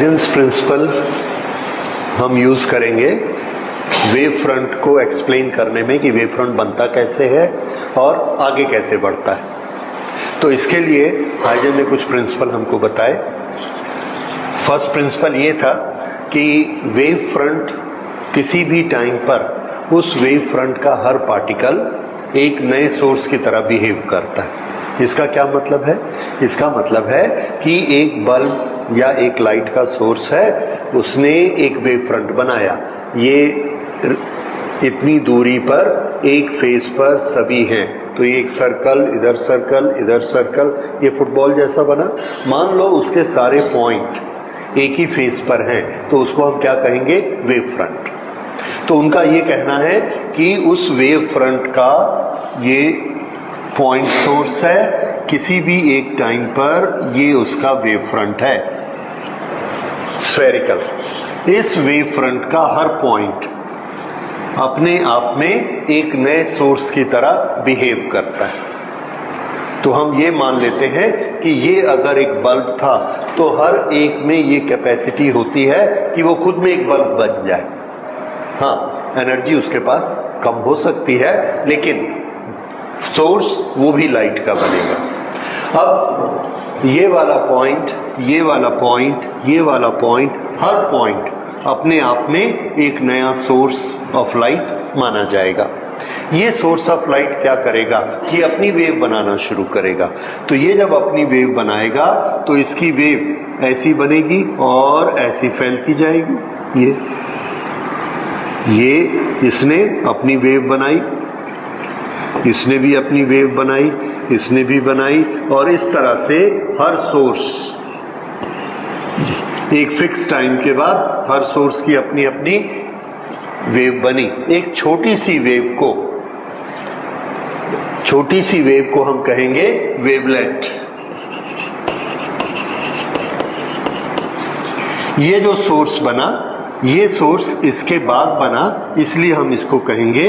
Huygens principal हम use करेंगे wave front को एक्सप्लेन करने में कि वेव फ्रंट बनता कैसे है और आगे कैसे बढ़ता है। तो इसके लिए हाइजेंस ने कुछ प्रिंसिपल हमको बताए। फर्स्ट प्रिंसिपल ये था कि वेव फ्रंट किसी भी टाइम पर उस वेव फ्रंट का हर पार्टिकल एक नए सोर्स की तरह बिहेव करता है। इसका क्या मतलब है? इसका मतलब है कि एक बल्ब या एक लाइट का सोर्स है, उसने एक वेव फ्रंट बनाया, ये इतनी दूरी पर एक फेस पर सभी हैं, तो ये एक सर्कल, इधर सर्कल, इधर सर्कल, ये फुटबॉल जैसा बना। मान लो उसके सारे पॉइंट एक ही फेस पर हैं, तो उसको हम क्या कहेंगे? Wave front. तो उनका ये कहना है कि उस वेव फ्रंट का ये पॉइंट सोर्स है, किसी भी एक टाइम पर ये उसका वेव फ्रंट है, स्फेरिकल। इस वेव फ्रंट का हर पॉइंट अपने आप में एक नए सोर्स की तरह बिहेव करता है। तो हम ये मान लेते हैं कि ये अगर एक बल्ब था तो हर एक में ये कैपेसिटी होती है कि वो खुद में एक बल्ब बन जाए। हाँ, एनर्जी उसके पास कम हो सकती है, लेकिन सोर्स वो भी लाइट का बनेगा। अब ये वाला पॉइंट, ये वाला पॉइंट, ये वाला पॉइंट, हर पॉइंट अपने आप में एक नया सोर्स ऑफ लाइट माना जाएगा। ये सोर्स ऑफ लाइट क्या करेगा कि अपनी वेव बनाना शुरू करेगा। तो ये जब अपनी वेव बनाएगा तो इसकी वेव ऐसी बनेगी और ऐसी फैलती जाएगी। ये इसने अपनी वेव बनाई, इसने भी अपनी वेव बनाई, इसने भी बनाई, और इस तरह से हर सोर्स एक फिक्स टाइम के बाद हर सोर्स की अपनी अपनी वेव बनी। एक छोटी सी वेव को हम कहेंगे वेवलेट। ये जो सोर्स बना, ये सोर्स इसके बाद बना, इसलिए हम इसको कहेंगे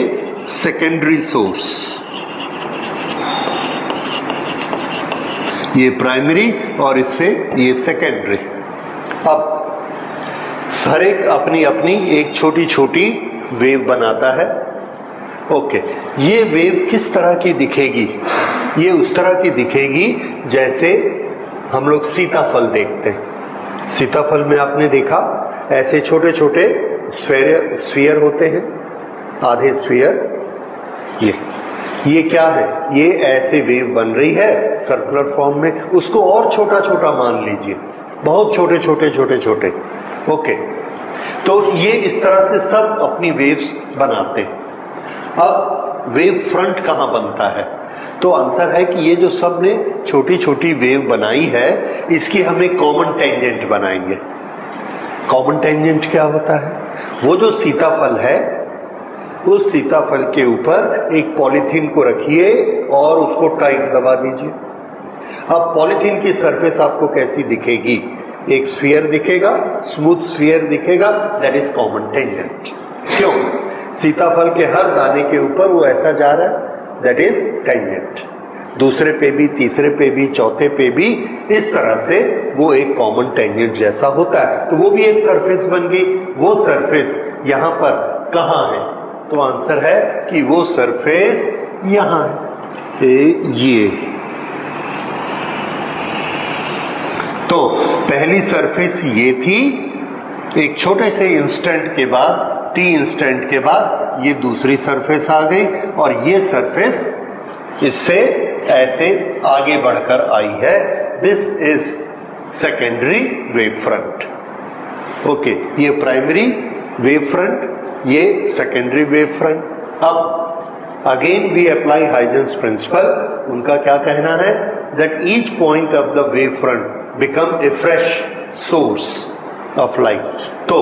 सेकेंडरी सोर्स। ये प्राइमरी और इससे ये सेकेंडरी। अब हर एक अपनी अपनी एक छोटी छोटी वेव बनाता है। ओके, ये वेव किस तरह की दिखेगी? ये उस तरह की दिखेगी जैसे हम लोग सीताफल देखते हैं। सीताफल में आपने देखा ऐसे छोटे छोटे स्फीयर होते हैं, आधे स्फीयर। ये क्या है? ये ऐसे वेव बन रही है सर्कुलर फॉर्म में। उसको और छोटा छोटा मान लीजिए, बहुत छोटे छोटे छोटे छोटे। ओके, तो ये इस तरह से सब अपनी वेव्स बनाते हैं। अब वेव फ्रंट कहाँ बनता है? तो आंसर है कि ये जो सब ने छोटी छोटी वेव बनाई है, इसकी हम एक कॉमन टेंजेंट बनाएंगे। कॉमन टेंजेंट क्या होता है? वो जो सीताफल है, उस सीताफल के ऊपर एक पॉलीथीन को रखिए और उसको टाइट दबा दीजिए। अब पॉलीथीन की सरफेस आपको कैसी दिखेगी? एक स्फीयर दिखेगा, स्मूथ स्फीयर दिखेगा, दैट इज कॉमन टेंजेंट। क्यों? सीताफल के हर दाने के ऊपर वो ऐसा जा रहा है, दैट इज टेंजेंट। दूसरे पे भी, तीसरे पे भी, चौथे पे भी, इस तरह से वो एक कॉमन टेंजेंट जैसा होता है। तो वो भी एक सरफेस बन गई। वो सरफेस यहां पर कहां है? तो आंसर है कि वो सरफेस यहां है, ये। तो पहली सरफेस ये थी, एक छोटे से इंस्टेंट के बाद, टी इंस्टेंट के बाद ये दूसरी सरफेस आ गई, और ये सरफेस इससे ऐसे आगे बढ़कर आई है। This is secondary wave front. Okay, ये प्राइमरी वेव फ्रंट, ये सेकेंडरी वेव फ्रंट। अब again we apply Huygens principle. उनका क्या कहना है? That each point of the wave front become a fresh source of light. तो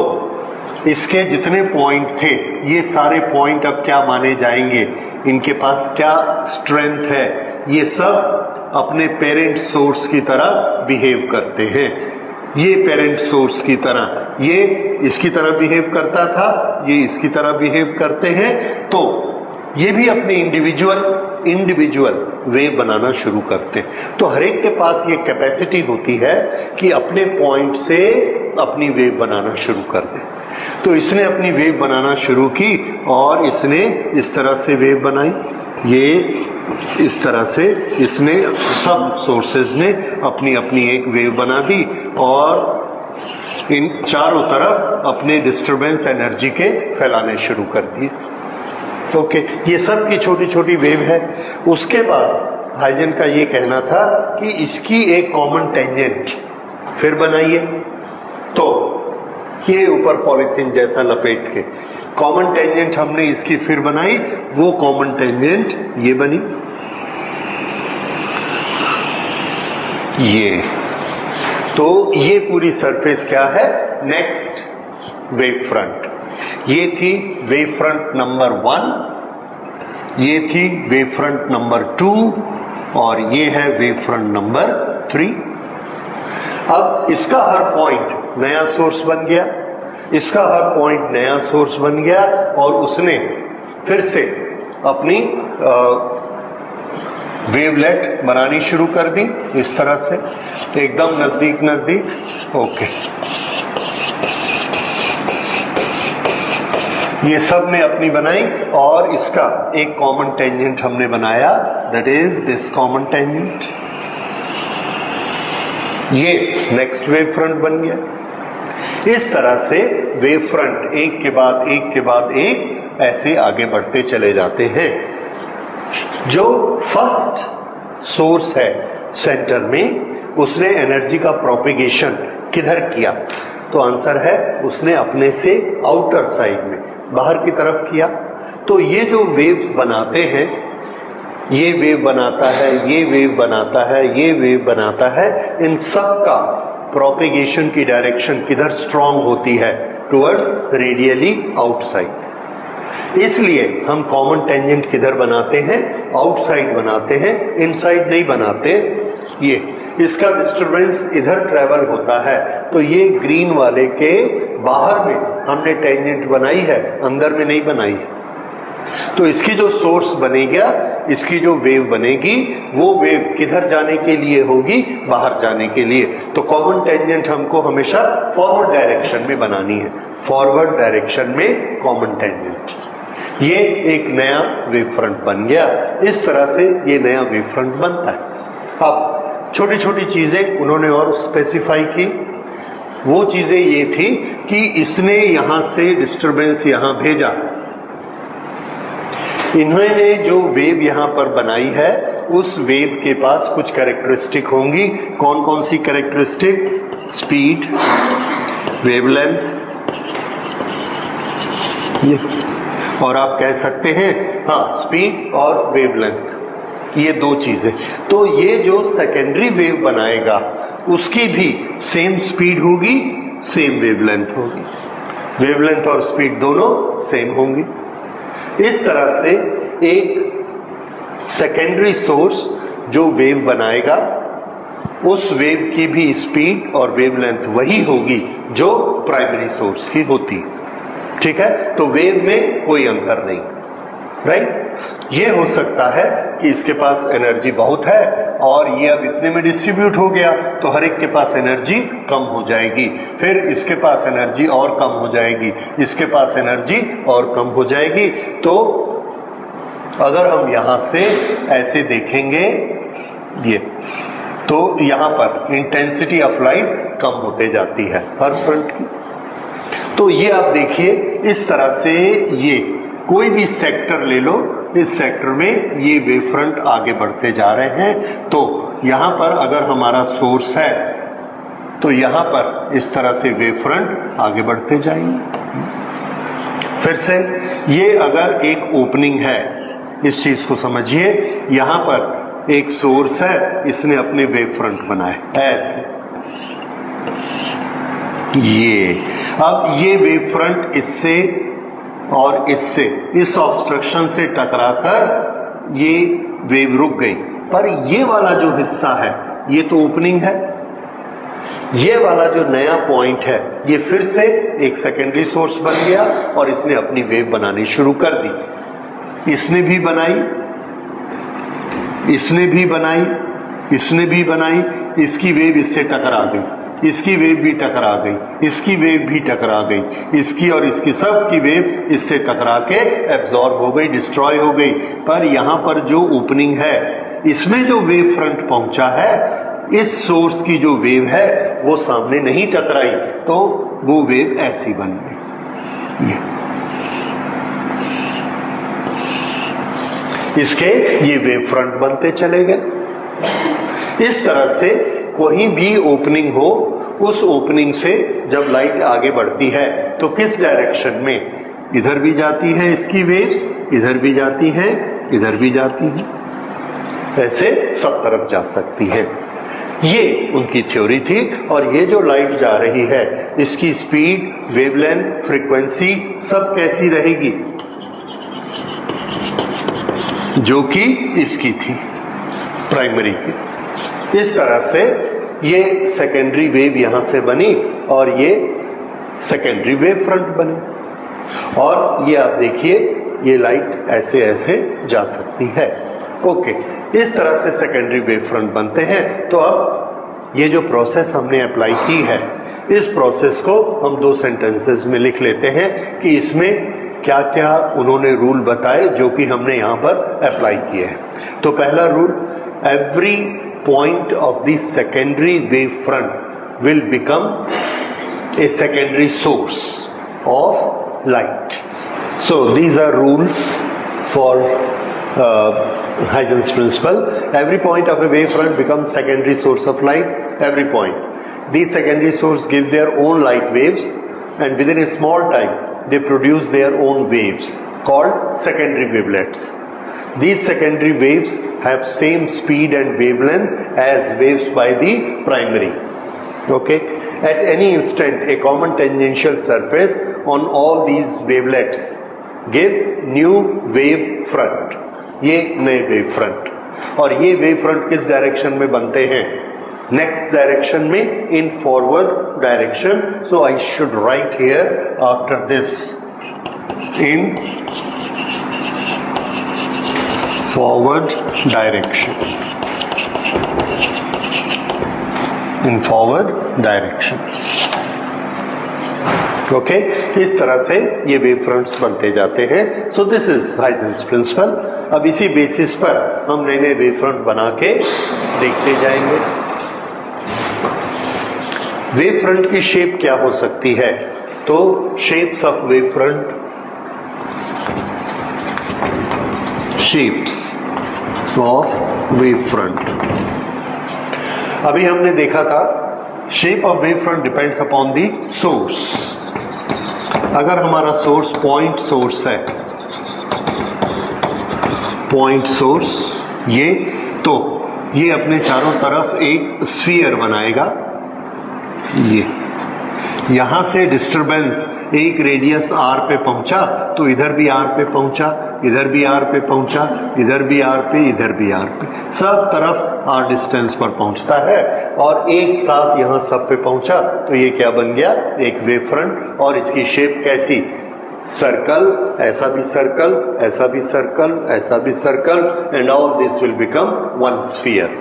इसके जितने पॉइंट थे, ये सारे पॉइंट अब क्या माने जाएंगे? इनके पास क्या स्ट्रेंथ है? ये सब अपने पेरेंट सोर्स की तरह बिहेव करते हैं। ये पेरेंट सोर्स की तरह, ये इसकी तरह बिहेव करता था, ये इसकी तरह बिहेव करते हैं। तो ये भी अपने इंडिविजुअल इंडिविजुअल वेव बनाना शुरू करते हैं। तो हर एक के पास ये कैपेसिटी होती है कि अपने पॉइंट से अपनी वेव बनाना शुरू कर दे। तो इसने अपनी वेव बनाना शुरू की और इसने इस तरह से वेव बनाई, ये इस तरह से इसने सब सोर्सेज ने अपनी अपनी एक वेव बना दी और इन चारों तरफ अपने डिस्टरबेंस एनर्जी के फैलाने शुरू कर दिए। ओके, ये सब की छोटी छोटी वेव है। उसके बाद हाइजन का ये कहना था कि इसकी एक कॉमन टेंजेंट फिर बनाइए। तो ये ऊपर पॉलीथीन जैसा लपेट के कॉमन टेंजेंट हमने इसकी फिर बनाई, वो कॉमन टेंजेंट ये बनी, ये। तो ये पूरी सरफेस क्या है? Next wave front. ये थी वेव फ्रंट नंबर 1, ये थी वेव फ्रंट नंबर 2 और ये है वेव फ्रंट नंबर 3। अब इसका हर पॉइंट नया सोर्स बन गया, इसका हर पॉइंट नया सोर्स बन गया और उसने फिर से अपनी वेवलेट बनानी शुरू कर दी इस तरह से, एकदम नजदीक नजदीक। ओके, ये सब ने अपनी बनाई और इसका एक कॉमन टेंजेंट हमने बनाया, that is this common tangent. ये नेक्स्ट वेव फ्रंट बन गया। इस तरह से वेव फ्रंट एक के बाद एक के बाद एक ऐसे आगे बढ़ते चले जाते हैं। जो फर्स्ट सोर्स है सेंटर में, उसने एनर्जी का प्रोपिगेशन किधर किया? तो आंसर है उसने अपने से आउटर साइड में, बाहर की तरफ किया। तो ये जो वेव्स बनाते हैं, ये वेव बनाता है, ये वेव बनाता है, ये वेव बनाता है, इन सब का प्रोपिगेशन की डायरेक्शन किधर स्ट्रांग होती है? Towards radially outside. इसलिए हम कॉमन टेंजेंट किधर बनाते हैं? आउटसाइड बनाते हैं, इनसाइड नहीं बनाते। ये इसका डिस्टरबेंस इधर ट्रेवल होता है, तो ये ग्रीन वाले के बाहर में हमने टेंजेंट बनाई है, अंदर में नहीं बनाई है। तो इसकी जो सोर्स बनेगा, इसकी जो वेव बनेगी, वो वेव किधर जाने के लिए होगी? बाहर जाने के लिए। तो कॉमन टेंजेंट हमको हमेशा फॉरवर्ड डायरेक्शन में बनानी है, फॉरवर्ड डायरेक्शन में कॉमन टेंजेंट। ये एक नया वेव फ्रंट बन गया। इस तरह से ये नया वेव फ्रंट बनता है। अब छोटी छोटी चीजें उन्होंने और स्पेसिफाई की। वो चीजें ये थी कि इसने यहां से डिस्टरबेंस यहां भेजा, इन्होंने जो वेव यहां पर बनाई है, उस वेव के पास कुछ कैरेक्टरिस्टिक होंगी। कौन कौन सी कैरेक्टरिस्टिक? स्पीड, वेवलेंथ, ये, और आप कह सकते हैं हाँ स्पीड और वेवलेंथ, ये दो चीजें। तो ये जो सेकेंडरी वेव बनाएगा उसकी भी सेम स्पीड होगी, सेम वेवलेंथ होगी, वेवलेंथ और स्पीड दोनों सेम होंगी। इस तरह से एक सेकेंडरी सोर्स जो वेव बनाएगा, उस वेव की भी स्पीड और वेवलेंथ वही होगी जो प्राइमरी सोर्स की होती। ठीक है, तो वेव में कोई अंतर नहीं, राइट। ये हो सकता है कि इसके पास एनर्जी बहुत है और ये अब इतने में डिस्ट्रीब्यूट हो गया, तो हर एक के पास एनर्जी कम हो जाएगी, फिर इसके पास एनर्जी और कम हो जाएगी, इसके पास एनर्जी और कम हो जाएगी। तो अगर हम यहां से ऐसे देखेंगे ये, तो यहां पर इंटेंसिटी ऑफ लाइट कम होते जाती है हर फ्रंट की। तो ये आप देखिए, इस तरह से ये कोई भी सेक्टर ले लो, इस सेक्टर में ये वेव फ्रंट आगे बढ़ते जा रहे हैं। तो यहां पर अगर हमारा सोर्स है, तो यहां पर इस तरह से वेव फ्रंट आगे बढ़ते जाएंगे। फिर से ये अगर एक ओपनिंग है, इस चीज को समझिए, यहां पर एक सोर्स है, इसने अपने वेव फ्रंट बनाए ऐसे, ये। अब ये वेव फ्रंट इससे और इससे, इस ऑब्स्ट्रक्शन से टकराकर ये वेव रुक गई, पर ये वाला जो हिस्सा है ये तो ओपनिंग है, ये वाला जो नया पॉइंट है ये फिर से एक सेकेंडरी सोर्स बन गया और इसने अपनी वेव बनानी शुरू कर दी। इसने भी बनाई, इसने भी बनाई, इसने भी बनाई, इसकी वेव इससे टकरा गई, इसकी वेव भी टकरा गई, इसकी वेव भी टकरा गई, इसकी और इसकी सब की वेव इससे टकरा के एब्जॉर्ब हो गई, डिस्ट्रॉय हो गई। पर यहाँ पर जो ओपनिंग है, इसमें जो वेव फ्रंट पहुंचा है, इस सोर्स की जो वेव है वो सामने नहीं टकराई, तो वो वेव ऐसी बन गई। इसके ये वेव फ्रंट बनते चले गए। इस तरह से कोई भी ओपनिंग हो, उस ओपनिंग से जब लाइट आगे बढ़ती है तो किस डायरेक्शन में, इधर भी जाती है इसकी वेव्स, इधर भी जाती हैं, इधर भी जाती हैं, ऐसे सब तरफ जा सकती है। ये उनकी थ्योरी थी। और ये जो लाइट जा रही है, इसकी स्पीड, वेवलेंथ, फ्रीक्वेंसी सब कैसी रहेगी, जो कि इसकी थी, प्राइमरी की। इस तरह से ये सेकेंडरी वेव यहां से बनी और ये सेकेंडरी वेव फ्रंट बनी। और ये आप देखिए, ये लाइट ऐसे ऐसे जा सकती है। ओके, इस तरह से सेकेंडरी वेव फ्रंट बनते हैं। तो अब ये जो प्रोसेस हमने अप्लाई की है, इस प्रोसेस को हम 2 सेंटेंसेस में लिख लेते हैं कि इसमें क्या क्या उन्होंने रूल बताए जो कि हमने यहां पर अप्लाई किए हैं। तो पहला rule, every point of the secondary wave front will become a secondary source of light. So these are rules for Huygens principle. Every point of a wave front becomes secondary source of light. Every point. These secondary sources give their own light waves, and within a small time they produce their own waves called secondary wavelets. These secondary waves have same speed and wavelength as waves by the primary. Okay, at any instant a common tangential surface on all these wavelets give new wave front. ये नए wave front, और ये wave front किस direction में बनते हैं, next direction में, in forward direction. So I should write here after this in forward direction, in forward direction. Okay, इस तरह से ये वेव फ्रंट्स बनते जाते हैं. So this is Huygens principle. अब इसी बेसिस पर हम नए नए वेव फ्रंट बना के देखते जाएंगे. वेव फ्रंट की शेप क्या हो सकती है? तो shapes of wave front, shapes of wave front. अभी हमने देखा था shape of wave front depends upon the source. अगर हमारा सोर्स पॉइंट सोर्स है, पॉइंट सोर्स ये, तो ये अपने चारों तरफ एक स्फीयर बनाएगा. ये यहां से डिस्टरबेंस एक रेडियस r पे पहुंचा तो इधर भी r पे पहुंचा, इधर भी r पे पहुंचा, इधर भी r पे, इधर भी r पे, सब तरफ r डिस्टेंस पर पहुंचता है और एक साथ यहां सब पे पहुंचा. तो ये क्या बन गया? एक वेव फ्रंट. और इसकी शेप कैसी? सर्कल, ऐसा भी सर्कल, ऐसा भी सर्कल, ऐसा भी circle, and all this will become one sphere.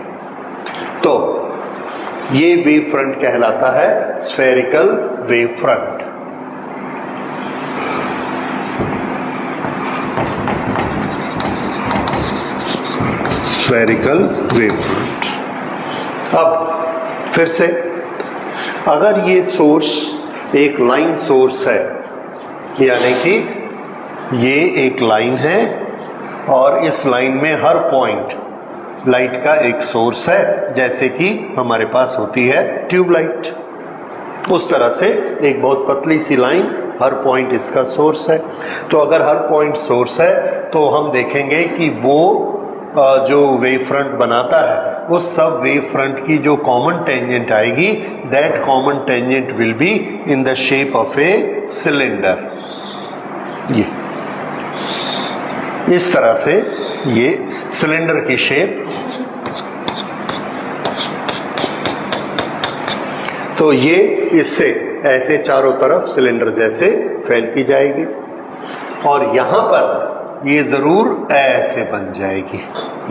तो ये वेव फ्रंट कहलाता है spherical wave front. Spherical wave front. अब फिर से, अगर ये सोर्स एक लाइन सोर्स है, यानी कि ये एक लाइन है और इस लाइन में हर पॉइंट लाइट का एक सोर्स है, जैसे कि हमारे पास होती है ट्यूबलाइट. उस तरह से एक बहुत पतली सी लाइन, हर पॉइंट इसका सोर्स है. तो अगर हर पॉइंट सोर्स है तो हम देखेंगे कि वो जो वेव फ्रंट बनाता है, वो सब वेव फ्रंट की जो कॉमन टेंजेंट आएगी, that common tangent will be in the shape of a cylinder. ये इस तरह से ये सिलेंडर की शेप. तो ये इससे ऐसे चारों तरफ सिलेंडर जैसे फैलती जाएगी. और यहां पर ये जरूर ऐसे बन जाएगी,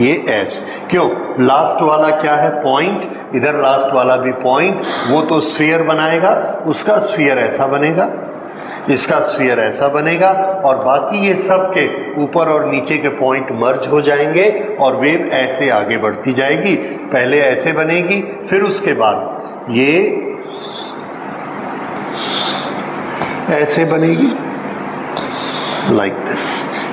ये ऐसे। क्यों? लास्ट वाला क्या है? पॉइंट, इधर लास्ट वाला भी पॉइंट, वो तो स्फीयर बनाएगा, उसका स्फीयर ऐसा बनेगा, इसका स्फीयर ऐसा बनेगा, और बाकी ये सब के ऊपर और नीचे के पॉइंट मर्ज हो जाएंगे और वेव ऐसे आगे बढ़ती जाएगी। पहले ऐसे बनेगी, फिर उसके बाद ये ऐसे बनेगी, लाइक दिस।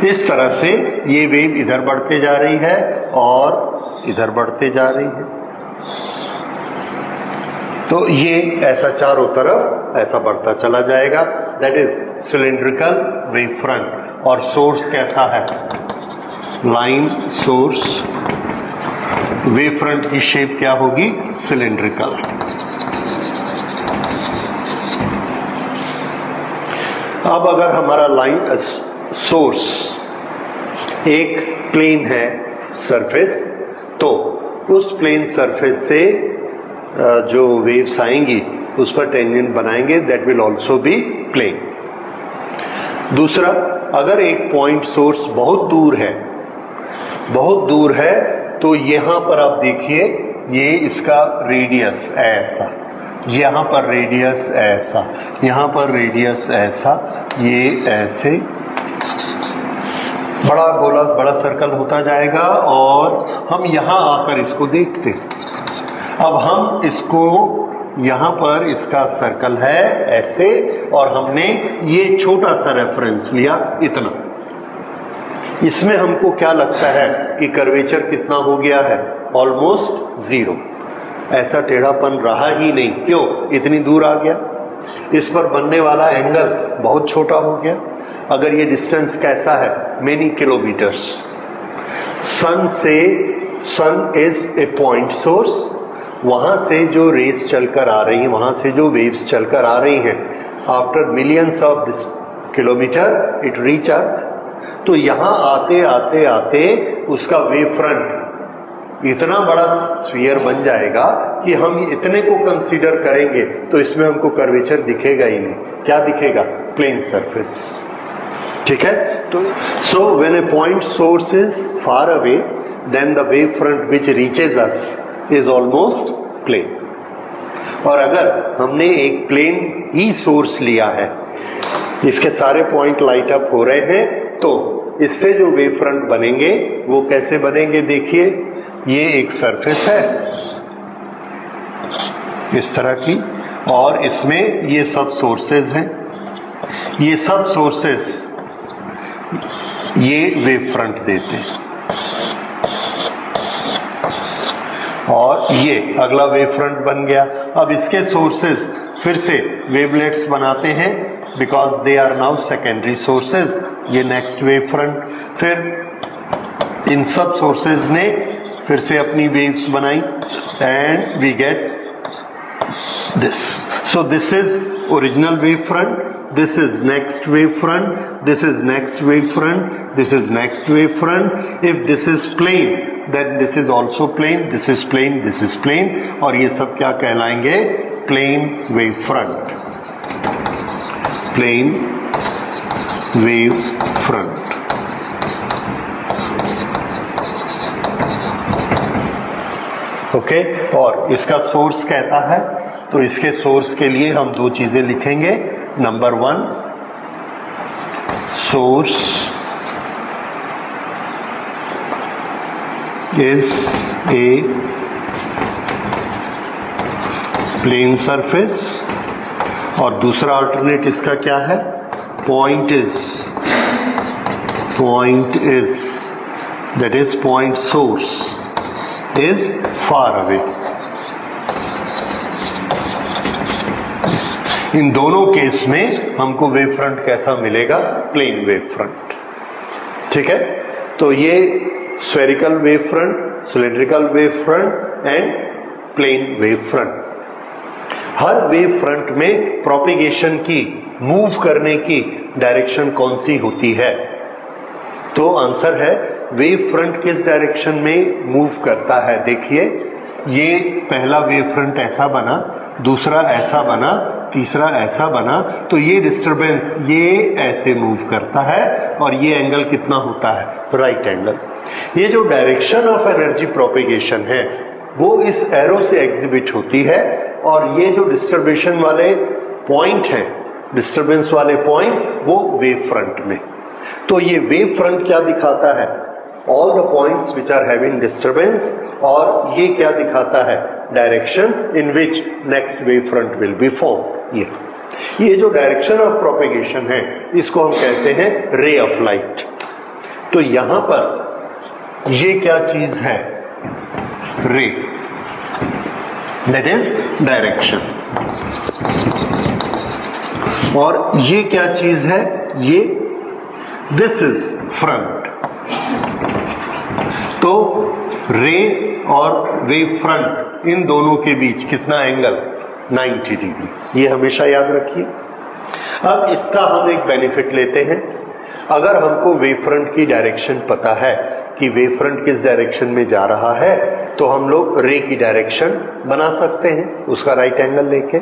इस तरह से ये वेव इधर बढ़ते जा रही है और इधर बढ़ते जा रही है। तो ये ऐसा चारों तरफ ऐसा बढ़ता चला जाएगा, that is cylindrical wave front. और सोर्स कैसा है? लाइन सोर्स, वेव फ्रंट की शेप क्या होगी? सिलिंड्रिकल। अब अगर हमारा लाइन सोर्स एक प्लेन है सरफेस, तो उस प्लेन सरफेस से जो वेव्स आएंगी उस पर टेंजेंट बनाएंगे, that will also be plane. दूसरा, अगर एक पॉइंट सोर्स बहुत दूर है, तो यहां पर आप देखिए, ये इसका रेडियस ऐसा, यहां पर रेडियस ऐसा, यहां पर रेडियस ऐसा, ये ऐसे बड़ा गोला, बड़ा सर्कल होता जाएगा, और हम यहां आकर इसको देखते। अब हम इसको यहां पर, इसका सर्कल है ऐसे, और हमने ये छोटा सा रेफरेंस लिया इतना। इसमें हमको क्या लगता है कि कर्वेचर कितना हो गया है? Almost zero. ऐसा टेढ़ापन रहा ही नहीं। क्यों? इतनी दूर आ गया। इस पर बनने वाला एंगल बहुत छोटा हो गया। अगर ये डिस्टेंस कैसा है? Many kilometers. सन से, sun is a point source, वहां से जो रेस चलकर आ रही हैं, वहां से जो वेव्स चलकर आ रही हैं, after millions of kilometre it reach अर्थ। तो यहां आते आते आते उसका वेव फ्रंट इतना बड़ा स्फीयर बन जाएगा कि हम इतने को कंसीडर करेंगे तो इसमें हमको कर्वेचर दिखेगा ही नहीं। क्या दिखेगा? Plane surface. ठीक है? तो so when a point source is far away, then the wave front which reaches us is almost plane. और अगर हमने एक प्लेन ही सोर्स लिया है, इसके सारे पॉइंट लाइट अप हो रहे हैं, तो इससे जो वेव फ्रंट बनेंगे वो कैसे बनेंगे? देखिए, ये एक सरफेस है इस तरह की, और इसमें ये सब सोर्सेज हैं। ये सब सोर्सेज ये वेव फ्रंट देते हैं, और ये अगला वेव फ्रंट बन गया। अब इसके सोर्सेज फिर से वेवलेट्स बनाते हैं, because they are now secondary sources. ये नेक्स्ट वेव फ्रंट, फिर इन सब सोर्सेज ने फिर से अपनी वेव्स बनाई, and we get this. So this is original wave front, this is next wave front, this is next wave front, this is next wave front. If this is plane, then this is also plane, this is plane, this is plane, और ये सब क्या कहलाएंगे? Plane wave front, plane wave front. Okay, और इसका source कहता है, तो इसके सोर्स के लिए हम दो चीजें लिखेंगे। Number one, source is a plane surface, और दूसरा अल्टरनेट इसका क्या है? Point is that is point source is far away. इन दोनों केस में हमको वेव फ्रंट कैसा मिलेगा? Plane wave front. ठीक है? तो ये spherical wave front, cylindrical wave front and plane wave front. हर वेव फ्रंट में प्रोपिगेशन की, मूव करने की डायरेक्शन कौन सी होती है? तो आंसर है, वेव फ्रंट किस डायरेक्शन में मूव करता है? देखिए, ये पहला वेव फ्रंट ऐसा बना, दूसरा ऐसा बना, तीसरा ऐसा बना, तो ये डिस्टरबेंस ये ऐसे मूव करता है और ये एंगल कितना होता है, राइट एंगल। ये जो डायरेक्शन ऑफ एनर्जी प्रोपेगेशन है वो इस एरो से एग्जिबिट होती है, और ये जो डिस्टरबेशन वाले पॉइंट हैं, डिस्टरबेंस वाले पॉइंट, वो वेव फ्रंट में। तो ये वेव फ्रंट क्या दिखाता है, all the points which are having disturbance, और ये क्या दिखाता है, direction in which next wave front will be form. ये जो डायरेक्शन ऑफ प्रोपेगेशन है इसको हम कहते हैं रे ऑफ लाइट। तो यहां पर ये क्या चीज है, रे, दैट इज डायरेक्शन, और ये क्या चीज है, ये दिस इज फ्रंट। तो रे और वेव फ्रंट, इन दोनों के बीच कितना एंगल, 90 डिग्री। ये हमेशा याद रखिए। अब इसका हम एक बेनिफिट लेते हैं। अगर हमको वेव फ्रंट की डायरेक्शन पता है कि वेव फ्रंट किस डायरेक्शन में जा रहा है, तो हम लोग रे की डायरेक्शन बना सकते हैं उसका राइट एंगल लेके।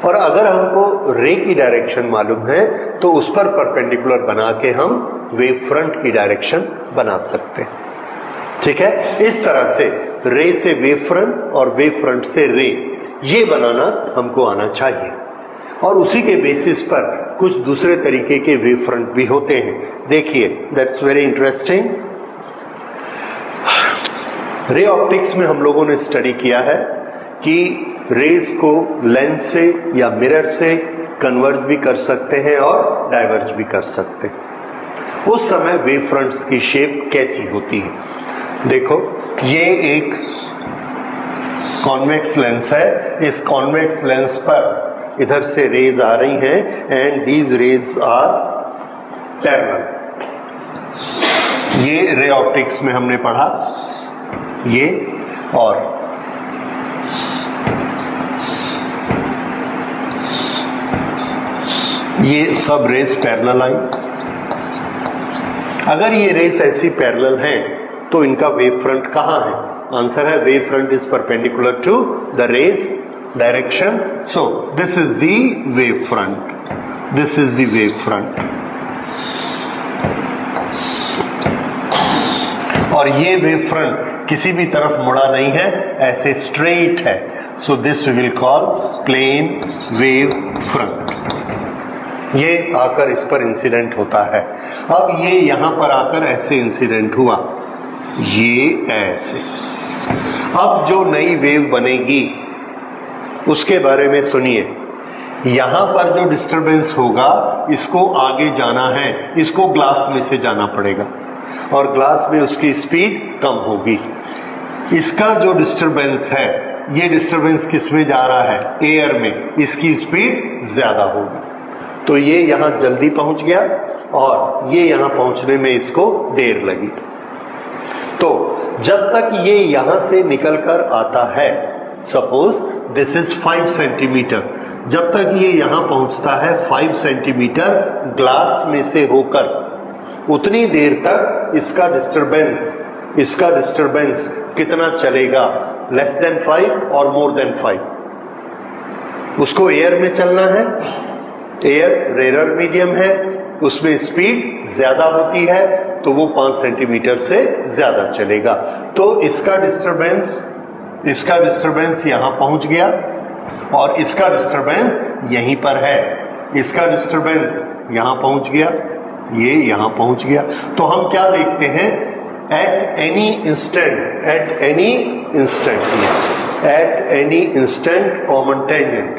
और अगर हमको रे की डायरेक्शन मालूम है तो उस पर परपेंडिकुलर बना के हम वेव फ्रंट की डायरेक्शन बना सकते हैं। ठीक है, इस तरह से रे से वेव फ्रंट और वेव फ्रंट से रे, ये बनाना हमको आना चाहिए। और उसी के बेसिस पर कुछ दूसरे तरीके के वेव फ्रंट भी होते हैं। देखिए, that's very interesting. Ray optics में हम लोगों ने स्टडी किया है कि रेज को लेंस से या मिरर से कन्वर्ज भी कर सकते हैं और डाइवर्ज भी कर सकते हैं। उस समय वेव फ्रंट्स की शेप कैसी होती है, देखो, ये एक कॉन्वेक्स लेंस है। इस कॉन्वेक्स लेंस पर इधर से रेज आ रही हैं and these rays are parallel. ये रे ऑप्टिक्स में हमने पढ़ा, ये और ये सब रेज पैरेलल आई। अगर ये रेज ऐसी पैरेलल हैं तो इनका वेव फ्रंट कहां है, आंसर है wave front is perpendicular to the rays direction. So this is the wave front, this is the wave front, और ये वेव फ्रंट किसी भी तरफ मुड़ा नहीं है, ऐसे स्ट्रेट है। So this we will call plane wave front. ये आकर इस पर इंसिडेंट होता है। अब ये यहां पर आकर ऐसे इंसिडेंट हुआ, ये ऐसे। अब जो नई वेव बनेगी उसके बारे में सुनिए। यहां पर जो डिस्टरबेंस होगा, इसको आगे जाना है, इसको ग्लास में से जाना पड़ेगा, और ग्लास में उसकी स्पीड कम होगी। इसका जो डिस्टरबेंस है, ये डिस्टरबेंस किस में जा रहा है, एयर में, इसकी स्पीड ज्यादा होगी। तो ये यहां जल्दी पहुंच गया और ये यहां पहुंचने में इसको देर लगी। तो जब तक ये यहां से निकलकर आता है, सपोज दिस इज 5 सेंटीमीटर, जब तक ये यहां पहुंचता है 5 सेंटीमीटर ग्लास में से होकर, उतनी देर तक इसका डिस्टरबेंस कितना चलेगा, लेस देन 5 और मोर देन 5। उसको एयर में चलना है, एयर रेयर मीडियम है, उसमें स्पीड ज्यादा होती है, तो वो 5 सेंटीमीटर से ज्यादा चलेगा। तो इसका डिस्टरबेंस यहां पहुंच गया और इसका डिस्टरबेंस यहीं पर है। इसका डिस्टरबेंस यहां पहुंच गया, ये यहां पहुंच गया। तो हम क्या देखते हैं, at any instant common tangent,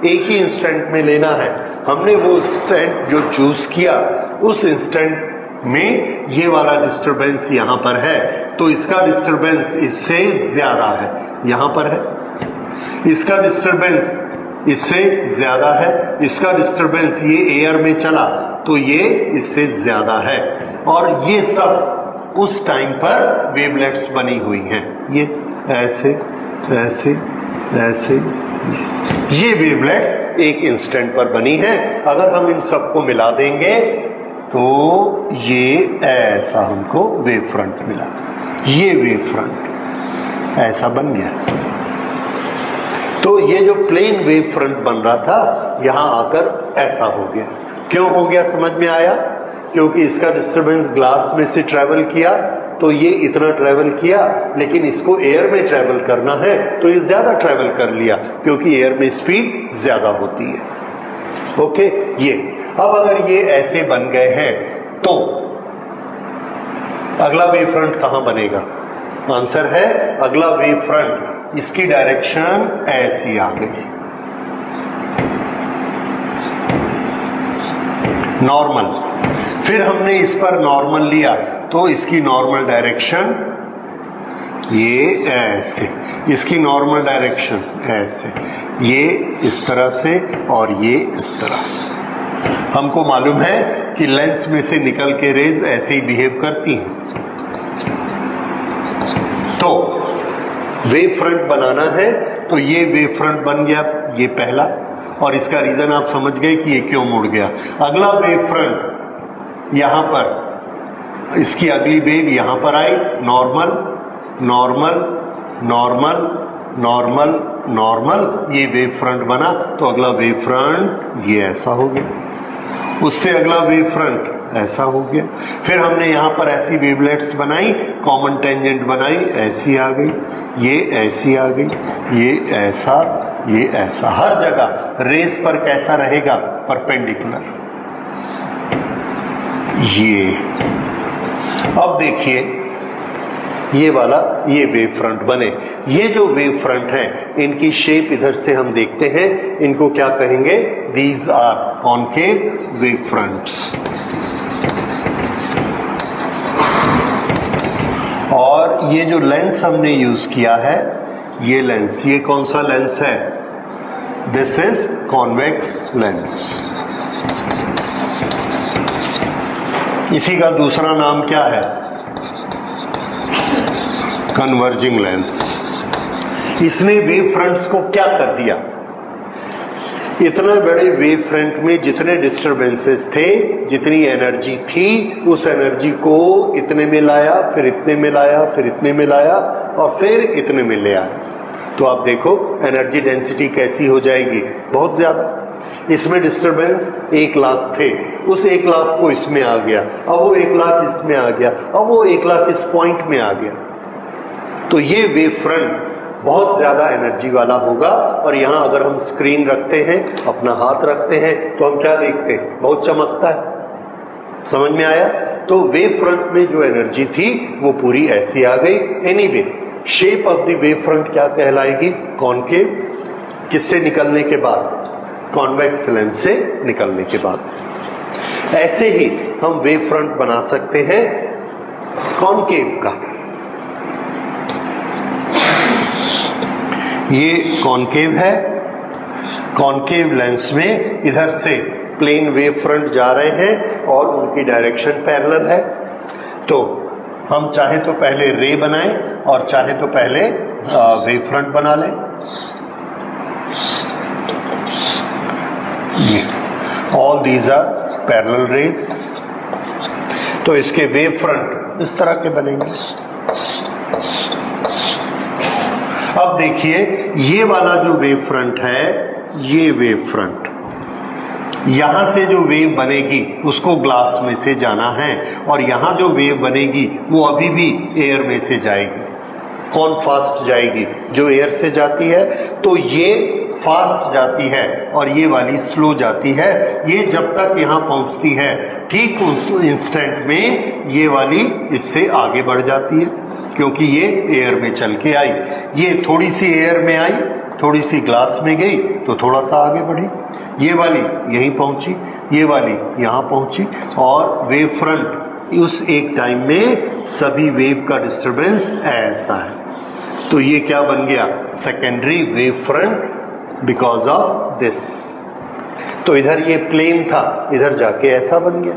एक ही इंस्टेंट में लेना है। हमने वो इंस्टेंट जो चूज किया, उस इंस्टेंट में ये वाला डिस्टरबेंस यहां पर है, तो इसका डिस्टरबेंस इससे ज्यादा है, यहां पर है। इसका डिस्टरबेंस इससे ज्यादा है, इसका डिस्टरबेंस ये एयर में चला तो ये इससे ज्यादा है। और ये सब उस टाइम पर वेवलेट्स बनी हुई हैं, ये ऐसे ऐसे ऐसे, ये वेवलेट्स एक इंस्टेंट पर बनी है। अगर हम इन सबको मिला देंगे तो ये ऐसा हमको वेव फ्रंट मिला, ये वेव फ्रंट ऐसा बन गया। तो ये जो प्लेन वेव फ्रंट बन रहा था यहां आकर ऐसा हो गया। क्यों हो गया समझ में आया? क्योंकि इसका डिस्टरबेंस ग्लास में से ट्रेवल किया तो ये इतना ट्रेवल किया, लेकिन इसको एयर में ट्रेवल करना है तो ये ज्यादा ट्रेवल कर लिया, क्योंकि एयर में स्पीड ज्यादा होती है। ओके, ये अब अगर ये ऐसे बन गए हैं तो अगला वेव फ्रंट कहां बनेगा? आंसर है अगला वेव फ्रंट, इसकी डायरेक्शन ऐसी आ गई, नॉर्मल। फिर हमने इस पर नॉर्मल लिया तो इसकी नॉर्मल डायरेक्शन ये ऐसे, इसकी नॉर्मल डायरेक्शन ऐसे, ये इस तरह से और ये इस तरह से। हमको मालूम है कि लेंस में से निकल के रेज ऐसे ही बिहेव करती हैं। तो वेव फ्रंट बनाना है तो ये वेव फ्रंट बन गया, ये पहला, और इसका रीजन आप समझ गए कि ये क्यों मुड़ गया। अगला वेव फ्रंट यहां पर, इसकी अगली वेव यहां पर आई, normal normal normal normal normal, ये वेव फ्रंट बना। तो अगला वेव फ्रंट ये ऐसा हो गया, उससे अगला वेव फ्रंट ऐसा हो गया। फिर हमने यहां पर ऐसी वेवलेट्स बनाई, कॉमन टेंजेंट बनाई, ऐसी आ गई, ये ऐसी आ गई, ये ऐसा, ये ऐसा। हर जगह रेस पर कैसा रहेगा? परपेंडिकुलर। ये अब देखिए ये वाला, ये वेव फ्रंट बने। ये जो वेव फ्रंट हैं इनकी शेप इधर से हम देखते हैं, इनको क्या कहेंगे? These are concave wave fronts. और ये जो लेंस हमने यूज किया है, ये लेंस, ये कौन सा लेंस है? This is convex lens. इसी का दूसरा नाम क्या है? Converging lens. इसने वेव फ्रंट्स को क्या कर दिया? इतना बड़े वेव फ्रंट में जितने डिस्टरबेंसेस थे, जितनी एनर्जी थी, उस एनर्जी को इतने में लाया, फिर इतने में लाया, फिर इतने में लाया, और फिर इतने में ले आया। तो आप देखो एनर्जी डेंसिटी कैसी हो जाएगी, बहुत ज्यादा। इसमें डिस्टरबेंस 1 लाख थे, उस 1 लाख को इसमें आ गया, अब वो 1 लाख इसमें आ गया, अब वो 1 लाख इस पॉइंट में आ गया। तो ये वेव फ्रंट बहुत ज्यादा एनर्जी वाला होगा। और यहां अगर हम स्क्रीन रखते हैं, अपना हाथ रखते हैं, तो हम क्या देखते हैं? बहुत चमकता है। समझ में आया? तो वेव फ्रंट में जो एनर्जी थी वो पूरी ऐसी आ गई। Anyway, shape of the wave front क्या कहलाएगी? कॉनकेव। किससे निकलने के बाद? कॉन्वेक्स लेंस से निकलने के बाद। ऐसे ही हम वेव फ्रंट बना सकते हैं कॉनकेव का। ये कॉनकेव है, कॉनकेव लेंस में इधर से प्लेन वेव फ्रंट जा रहे हैं और उनकी डायरेक्शन पैरेलल है। तो हम चाहे तो पहले रे बनाएं और चाहे तो पहले वेव फ्रंट बना लें। ये all these are parallel rays. तो इसके वेव फ्रंट इस तरह के बनेंगे। अब देखिए ये वाला जो वेव फ्रंट है, ये वेव फ्रंट, यहां से जो वेव बनेगी उसको ग्लास में से जाना है, और यहां जो वेव बनेगी वो अभी भी एयर में से जाएगी। कौन फास्ट जाएगी? जो एयर से जाती है। तो ये फास्ट जाती है और ये वाली स्लो जाती है। ये जब तक यहां पहुंचती है, ठीक उस इंस्टेंट में ये वाली इससे आगे बढ़ जाती है, क्योंकि ये एयर में चल के आई। ये थोड़ी सी एयर में आई, थोड़ी सी ग्लास में गई, तो थोड़ा सा आगे बढ़ी। ये वाली यहीं पहुंची, ये वाली यहां पहुंची, और वेव फ्रंट उस एक टाइम में सभी वेव का डिस्टरबेंस ऐसा है। तो ये क्या बन गया? Secondary wave front, because of this. तो इधर ये प्लेन था, इधर जाके ऐसा बन गया।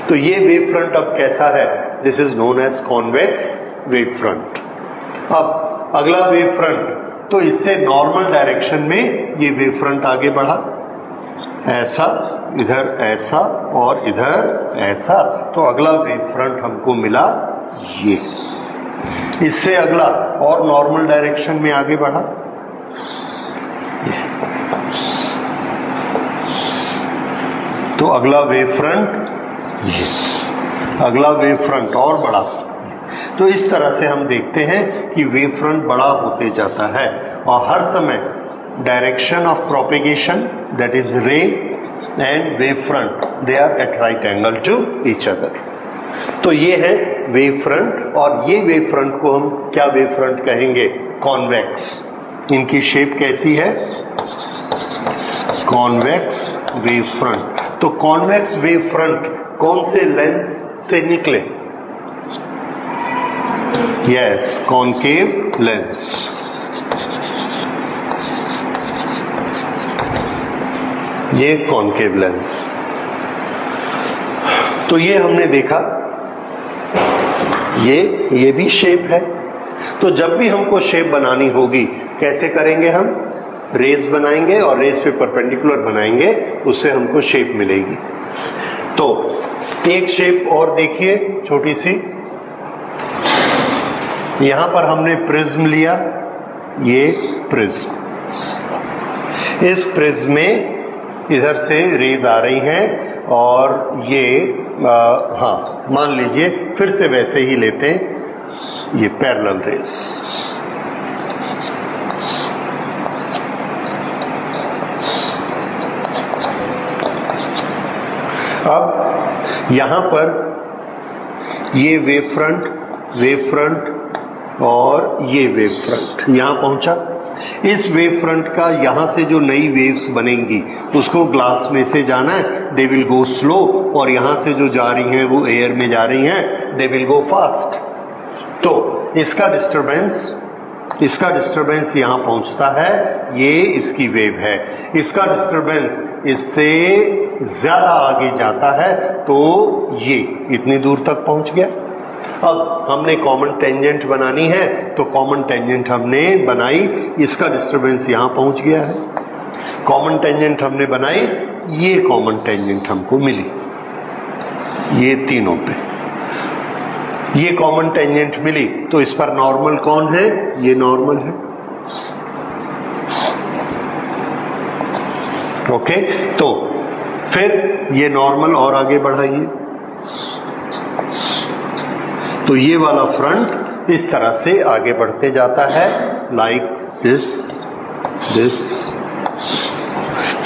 तो ये वेव फ्रंट अब कैसा है? This is known as convex wave front. अब अगला वेव फ्रंट, तो इससे नॉर्मल डायरेक्शन में ये वेव फ्रंट आगे बढ़ा, ऐसा, इधर ऐसा और इधर ऐसा। तो अगला वेव फ्रंट हमको मिला ये। इससे अगला और नॉर्मल डायरेक्शन में आगे बढ़ा, तो अगला वेव फ्रंट ये, अगला वेव फ्रंट और बड़ा। तो इस तरह से हम देखते हैं कि वेव फ्रंट बड़ा होते जाता है और हर समय direction of propagation that is ray and wave front they are at right angle to each other. तो ये है वेव फ्रंट और ये वेव फ्रंट को हम क्या वेव फ्रंट कहेंगे? कॉन्वेक्स। इनकी शेप कैसी है? Convex wave front. तो कॉन्वेक्स वेव फ्रंट कौन से लेंस से निकले? Yes, concave lens. ये कॉनकेव लेंस। तो ये हमने देखा, ये भी शेप है। तो जब भी हमको शेप बनानी होगी कैसे करेंगे? हम रेज बनाएंगे और रेज पे परपेंडिकुलर बनाएंगे, उससे हमको शेप मिलेगी। तो एक शेप और देखिए छोटी सी, यहां पर हमने प्रिज्म लिया, ये प्रिज्म, इस प्रिज्म में इधर से रेज आ रही हैं और ये हाँ मान लीजिए फिर से वैसे ही लेते हैं, ये पैरेलल रेज। अब यहां पर ये वेव फ्रंट और ये वेव फ्रंट यहां पहुंचा। इस वेव फ्रंट का यहां से जो नई वेव्स बनेंगी उसको ग्लास में से जाना है, दे विल गो स्लो, और यहां से जो जा रही हैं वो एयर में जा रही हैं, दे विल गो फास्ट। तो इसका डिस्टरबेंस यहां पहुंचता है, ये इसकी वेव है। इसका डिस्टरबेंस इससे ज्यादा आगे जाता है तो ये इतनी दूर तक पहुंच गया। अब हमने कॉमन टेंजेंट बनानी है, तो कॉमन टेंजेंट हमने बनाई, इसका डिस्टरबेंस यहां पहुंच गया है। कॉमन टेंजेंट हमने बनाई, ये कॉमन टेंजेंट हमको मिली, ये तीनों पे ये कॉमन टेंजेंट मिली। तो इस पर नॉर्मल कौन है? ये नॉर्मल है। ओके, तो फिर ये नॉर्मल और आगे बढ़ाइए, तो ये वाला फ्रंट इस तरह से आगे बढ़ते जाता है, लाइक दिस।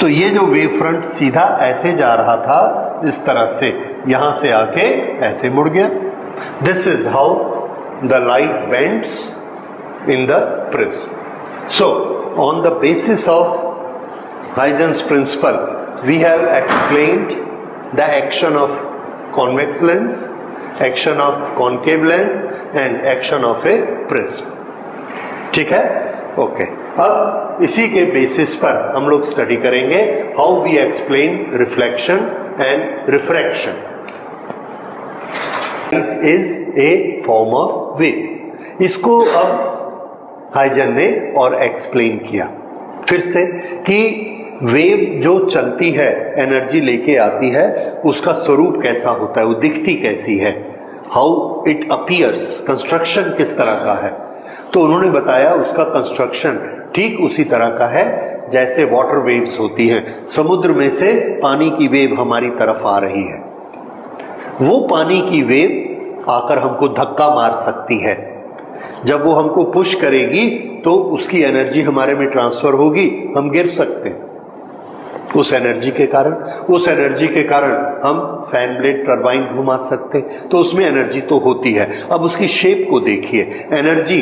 तो ये जो वेव फ्रंट सीधा ऐसे जा रहा था, इस तरह से यहां से आके ऐसे मुड़ गया। This is how the light bends in the prism. So on the basis of Huygens principle, we have explained the action of convex lens, action of concave lens and action of a prism. ठीक है? Okay, अब इसी के basis पर हम लोग study करेंगे how we explain reflection and refraction. It is a form of wave. इसको अब हाइजन ने और एक्सप्लेन किया फिर से कि वेव जो चलती है, एनर्जी लेके आती है, उसका स्वरूप कैसा होता है, वो दिखती कैसी है, हाउ इट अपीयर्स, कंस्ट्रक्शन किस तरह का है। तो उन्होंने बताया उसका कंस्ट्रक्शन ठीक उसी तरह का है जैसे वाटर वेव्स होती हैं। समुद्र में से पानी की वेव हमारी तरफ आ रही है, वो पानी की वेव आकर हमको धक्का मार सकती है। जब वो हमको पुश करेगी तो उसकी एनर्जी हमारे में ट्रांसफर होगी, हम गिर सकते हैं उस एनर्जी के कारण। उस एनर्जी के कारण हम फैन ब्लेड टरबाइन घुमा सकते हैं, तो उसमें एनर्जी तो होती है। अब उसकी शेप को देखिए, एनर्जी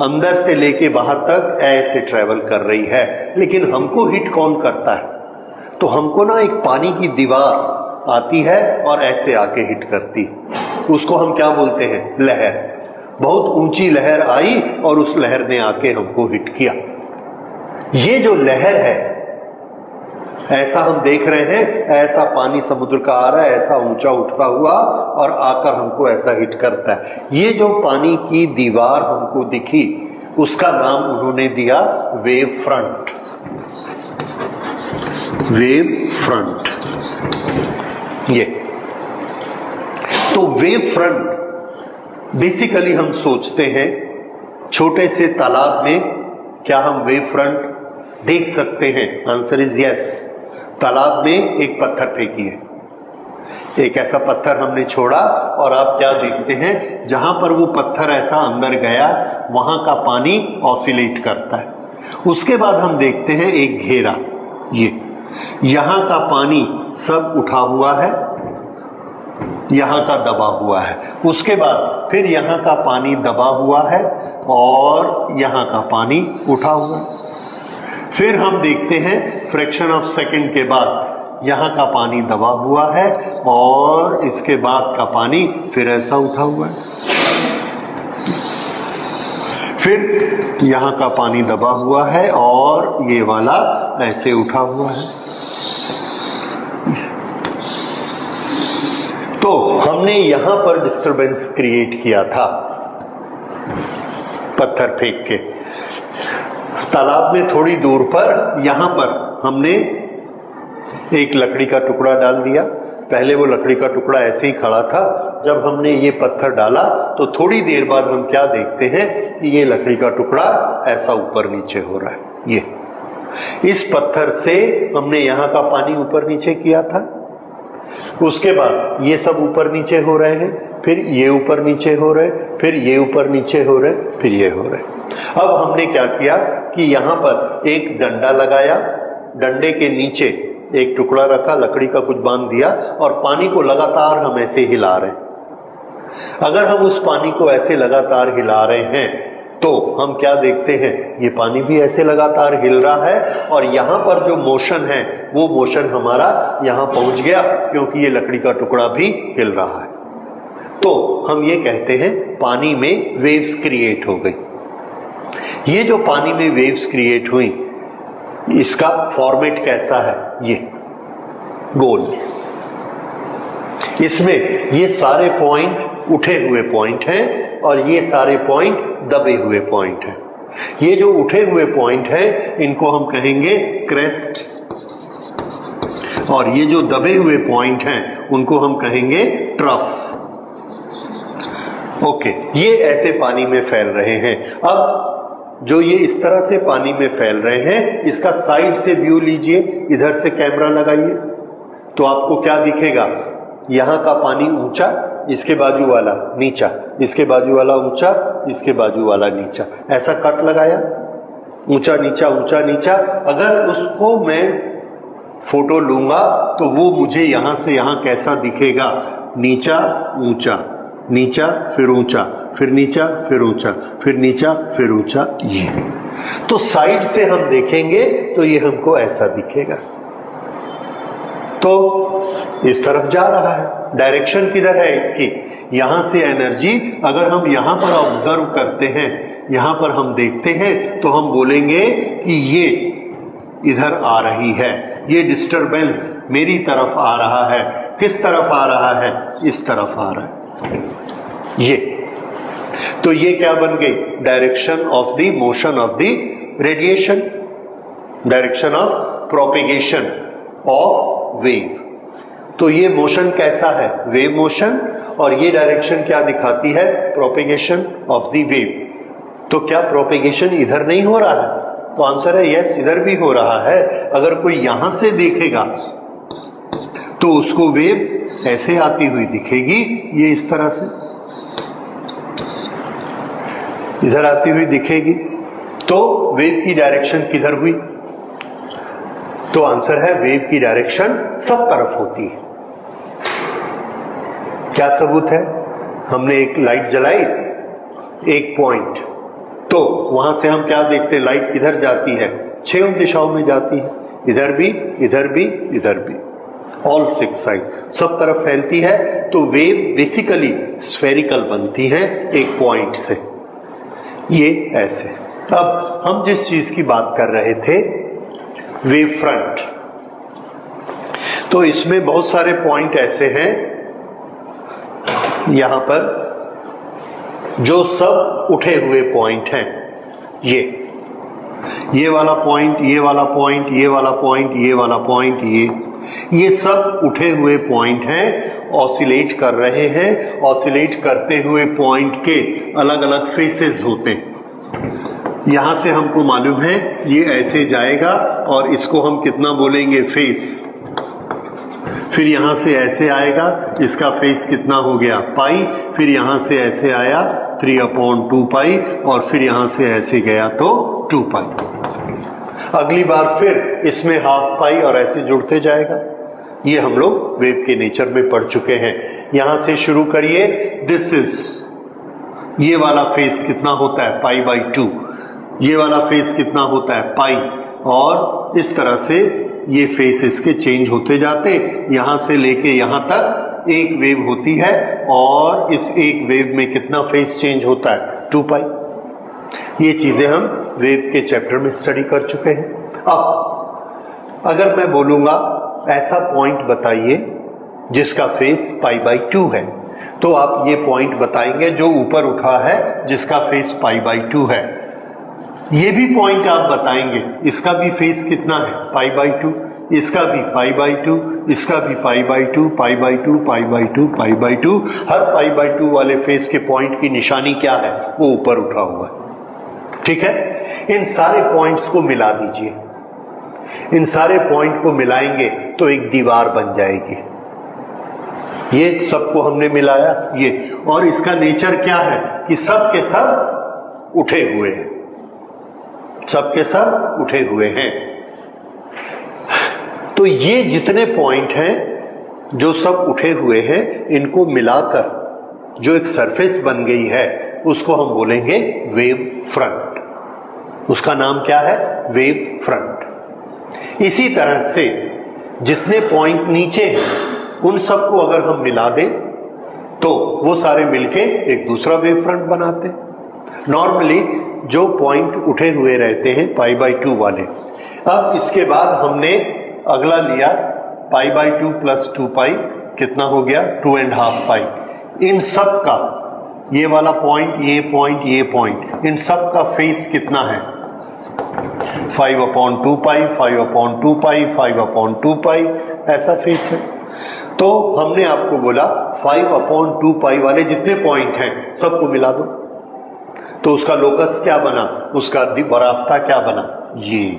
अंदर से लेके बाहर तक ऐसे ट्रेवल कर रही है, लेकिन हमको हिट कौन करता है? तो हमको ना एक पानी की दीवार आती है और ऐसे आके हिट करती, उसको हम क्या बोलते हैं? लहर। बहुत ऊंची लहर आई और उस लहर ने आके हमको हिट किया। ये जो लहर है, ऐसा हम देख रहे हैं, ऐसा पानी समुद्र का आ रहा है, ऐसा ऊंचा उठता हुआ और आकर हमको ऐसा हिट करता है। ये जो पानी की दीवार हमको दिखी, उसका नाम उन्होंने दिया वेव फ्रंट। वेव फ्रंट ये। तो वेव फ्रंट बेसिकली हम सोचते हैं छोटे से तालाब में क्या हम वेव फ्रंट देख सकते हैं? Answer is yes. तालाब में एक पत्थर फेंकिए, एक ऐसा पत्थर हमने छोड़ा और आप क्या देखते हैं, जहां पर वो पत्थर ऐसा अंदर गया वहां का पानी ऑसिलेट करता है। उसके बाद हम देखते हैं एक घेरा, ये यहां का पानी सब उठा हुआ है, यहां का दबा हुआ है। उसके बाद फिर यहां का पानी दबा हुआ है और यहां का पानी उठा हुआ है। फिर हम देखते हैं फ्रैक्शन ऑफ सेकंड के बाद यहां का पानी दबा हुआ है और इसके बाद का पानी फिर ऐसा उठा हुआ है। फिर यहां का पानी दबा हुआ है और ये वाला ऐसे उठा हुआ है। तो हमने यहां पर डिस्टरबेंस क्रिएट किया था पत्थर फेंक के। तालाब में थोड़ी दूर पर यहां पर हमने एक लकड़ी का टुकड़ा डाल दिया। पहले वो लकड़ी का टुकड़ा ऐसे ही खड़ा था, जब हमने ये पत्थर डाला तो थोड़ी देर बाद हम क्या देखते हैं कि ये लकड़ी का टुकड़ा ऐसा ऊपर नीचे हो रहा है। ये इस पत्थर से हमने यहाँ का पानी ऊपर नीचे किया था। उसके बाद ये सब ऊपर नीचे हो रहे हैं, फिर ये ऊपर नीचे हो रहे, फिर ये ऊपर नीचे हो रहे, फिर ये हो रहे। अब हमने क्या किया कि यहाँ पर एक डंडा लगाया, डंडे के नीचे एक टुकड़ा रखा, लकड़ी का कुछ बांध दिया और पानी को लगातार हम ऐसे हिला रहे हैं। अगर हम उस पानी को ऐसे लगातार हिला रहे हैं तो हम क्या देखते हैं, ये पानी भी ऐसे लगातार हिल रहा है और यहां पर जो मोशन है वो मोशन हमारा यहां पहुंच गया, क्योंकि ये लकड़ी का टुकड़ा भी हिल रहा है। तो हम ये कहते हैं पानी में वेव्स क्रिएट हो गई। ये जो पानी में वेव्स क्रिएट हुई, इसका फॉर्मेट कैसा है, ये गोल। इसमें ये सारे पॉइंट उठे हुए पॉइंट हैं और ये सारे पॉइंट दबे हुए पॉइंट हैं। ये जो उठे हुए पॉइंट हैं इनको हम कहेंगे क्रेस्ट, और ये जो दबे हुए पॉइंट हैं उनको हम कहेंगे ट्रफ। ओके, ये ऐसे पानी में फैल रहे हैं। अब जो ये इस तरह से पानी में फैल रहे हैं, इसका साइड से व्यू लीजिए, इधर से कैमरा लगाइए तो आपको क्या दिखेगा, यहां का पानी ऊंचा, इसके बाजू वाला नीचा, इसके बाजू वाला ऊंचा, इसके बाजू वाला नीचा, ऐसा कट लगाया, ऊंचा नीचा ऊंचा नीचा। अगर उसको मैं फोटो लूंगा तो वो मुझे यहां से यहां कैसा दिखेगा, नीचा ऊंचा, नीचा फिर ऊंचा, फिर नीचा फिर ऊंचा, फिर नीचा फिर ऊंचा। ये तो साइड से हम देखेंगे तो ये हमको ऐसा दिखेगा। तो इस तरफ जा रहा है, डायरेक्शन किधर है इसकी, यहां से एनर्जी अगर हम यहां पर ऑब्जर्व करते हैं, यहां पर हम देखते हैं तो हम बोलेंगे कि ये इधर आ रही है, ये डिस्टरबेंस मेरी तरफ आ रहा है। किस तरफ आ रहा है, इस तरफ आ रहा है। ये तो ये क्या बन गई, direction of the motion of the radiation, direction of propagation of wave. तो ये मोशन कैसा है, वेव मोशन, और ये डायरेक्शन क्या दिखाती है, प्रोपेगेशन ऑफ द वेव। तो क्या प्रोपेगेशन इधर नहीं हो रहा है, तो आंसर है यस, इधर भी हो रहा है। अगर कोई यहां से देखेगा तो उसको वेव ऐसे आती हुई दिखेगी, ये इस तरह से इधर आती हुई दिखेगी। तो वेव की डायरेक्शन किधर हुई, तो आंसर है वेव की डायरेक्शन सब तरफ होती है। क्या सबूत है, हमने एक लाइट जलाई, एक पॉइंट, तो वहां से हम क्या देखते हैं, लाइट किधर जाती है, 6 दिशाओं में जाती है, इधर भी इधर भी इधर भी, ऑल 6 साइड, सब तरफ फैलती है। तो वेव बेसिकली स्फेरिकल बनती है एक पॉइंट से, ये ऐसे। अब हम जिस चीज की बात कर रहे थे, वेव फ्रंट, तो इसमें बहुत सारे पॉइंट ऐसे हैं यहां पर जो सब उठे हुए पॉइंट हैं। ये वाला पॉइंट, ये वाला पॉइंट, ये वाला पॉइंट, ये वाला पॉइंट, ये सब उठे हुए पॉइंट हैं, ऑसिलेट कर रहे हैं। ऑसिलेट करते हुए पॉइंट के अलग अलग फेसेस होते हैं। यहां से हमको मालूम है ये ऐसे जाएगा और इसको हम कितना बोलेंगे, फेस। फिर यहां से ऐसे आएगा, इसका फेस कितना हो गया पाई, फिर यहां से ऐसे आया 3/2 पाई, और फिर यहां से ऐसे गया तो 2 पाई। अगली बार फिर इसमें हाफ पाई और ऐसे जुड़ते जाएगा। ये हम लोग वेव के नेचर में पढ़ चुके हैं। यहां से शुरू करिए, दिस इज, ये वाला फेस कितना होता है π/2, ये वाला फेस कितना होता है पाई, और इस तरह से ये फेस इसके चेंज होते जाते, यहां से लेके यहां तक एक वेव होती है, और इस एक वेव में कितना फेस चेंज होता है 2 पाई। ये चीजें हम वेव के चैप्टर में स्टडी कर चुके हैं। अब अगर मैं बोलूंगा ऐसा पॉइंट बताइए जिसका फेस π/2 है, तो आप ये पॉइंट बताएंगे जो ऊपर उठा है जिसका फेस π/2 है। ये भी पॉइंट आप बताएंगे, इसका भी फेस कितना है π/2, इसका भी π/2, इसका भी π/2, π/2, π/2, π/2। हर π/2 वाले फेस के पॉइंट की निशानी क्या है, वो ऊपर उठा हुआ है। ठीक है, इन सारे पॉइंट्स को मिला दीजिए। इन सारे पॉइंट को मिलाएंगे तो एक दीवार बन जाएगी। ये सबको हमने मिलाया ये, और इसका नेचर क्या है कि सब के सब उठे हुए हैं, सब के सब उठे हुए हैं। तो ये जितने पॉइंट हैं जो सब उठे हुए हैं, इनको मिलाकर जो एक सरफेस बन गई है उसको हम बोलेंगे वेव फ्रंट। उसका नाम क्या है, वेव फ्रंट। इसी तरह से जितने पॉइंट नीचे हैं उन सबको अगर हम मिला दें तो वो सारे मिलके एक दूसरा वेव फ्रंट बनाते हैं। नॉर्मली जो पॉइंट उठे हुए रहते हैं π/2 वाले। अब इसके बाद हमने अगला लिया π/2 + 2 पाई, कितना हो गया 2.5 पाई। इन सब का ये वाला पॉइंट, ये पॉइंट, ये पॉइंट, इन सब का फेस कितना है 5/2 पाई, 5/2 पाई, 5/2 पाई, ऐसा फेस है। तो हमने आपको बोला 5/2 पाई वाले जितने पॉइंट हैं सबको मिला दो, तो उसका लोकस क्या बना, उसका रास्ता क्या बना, ये।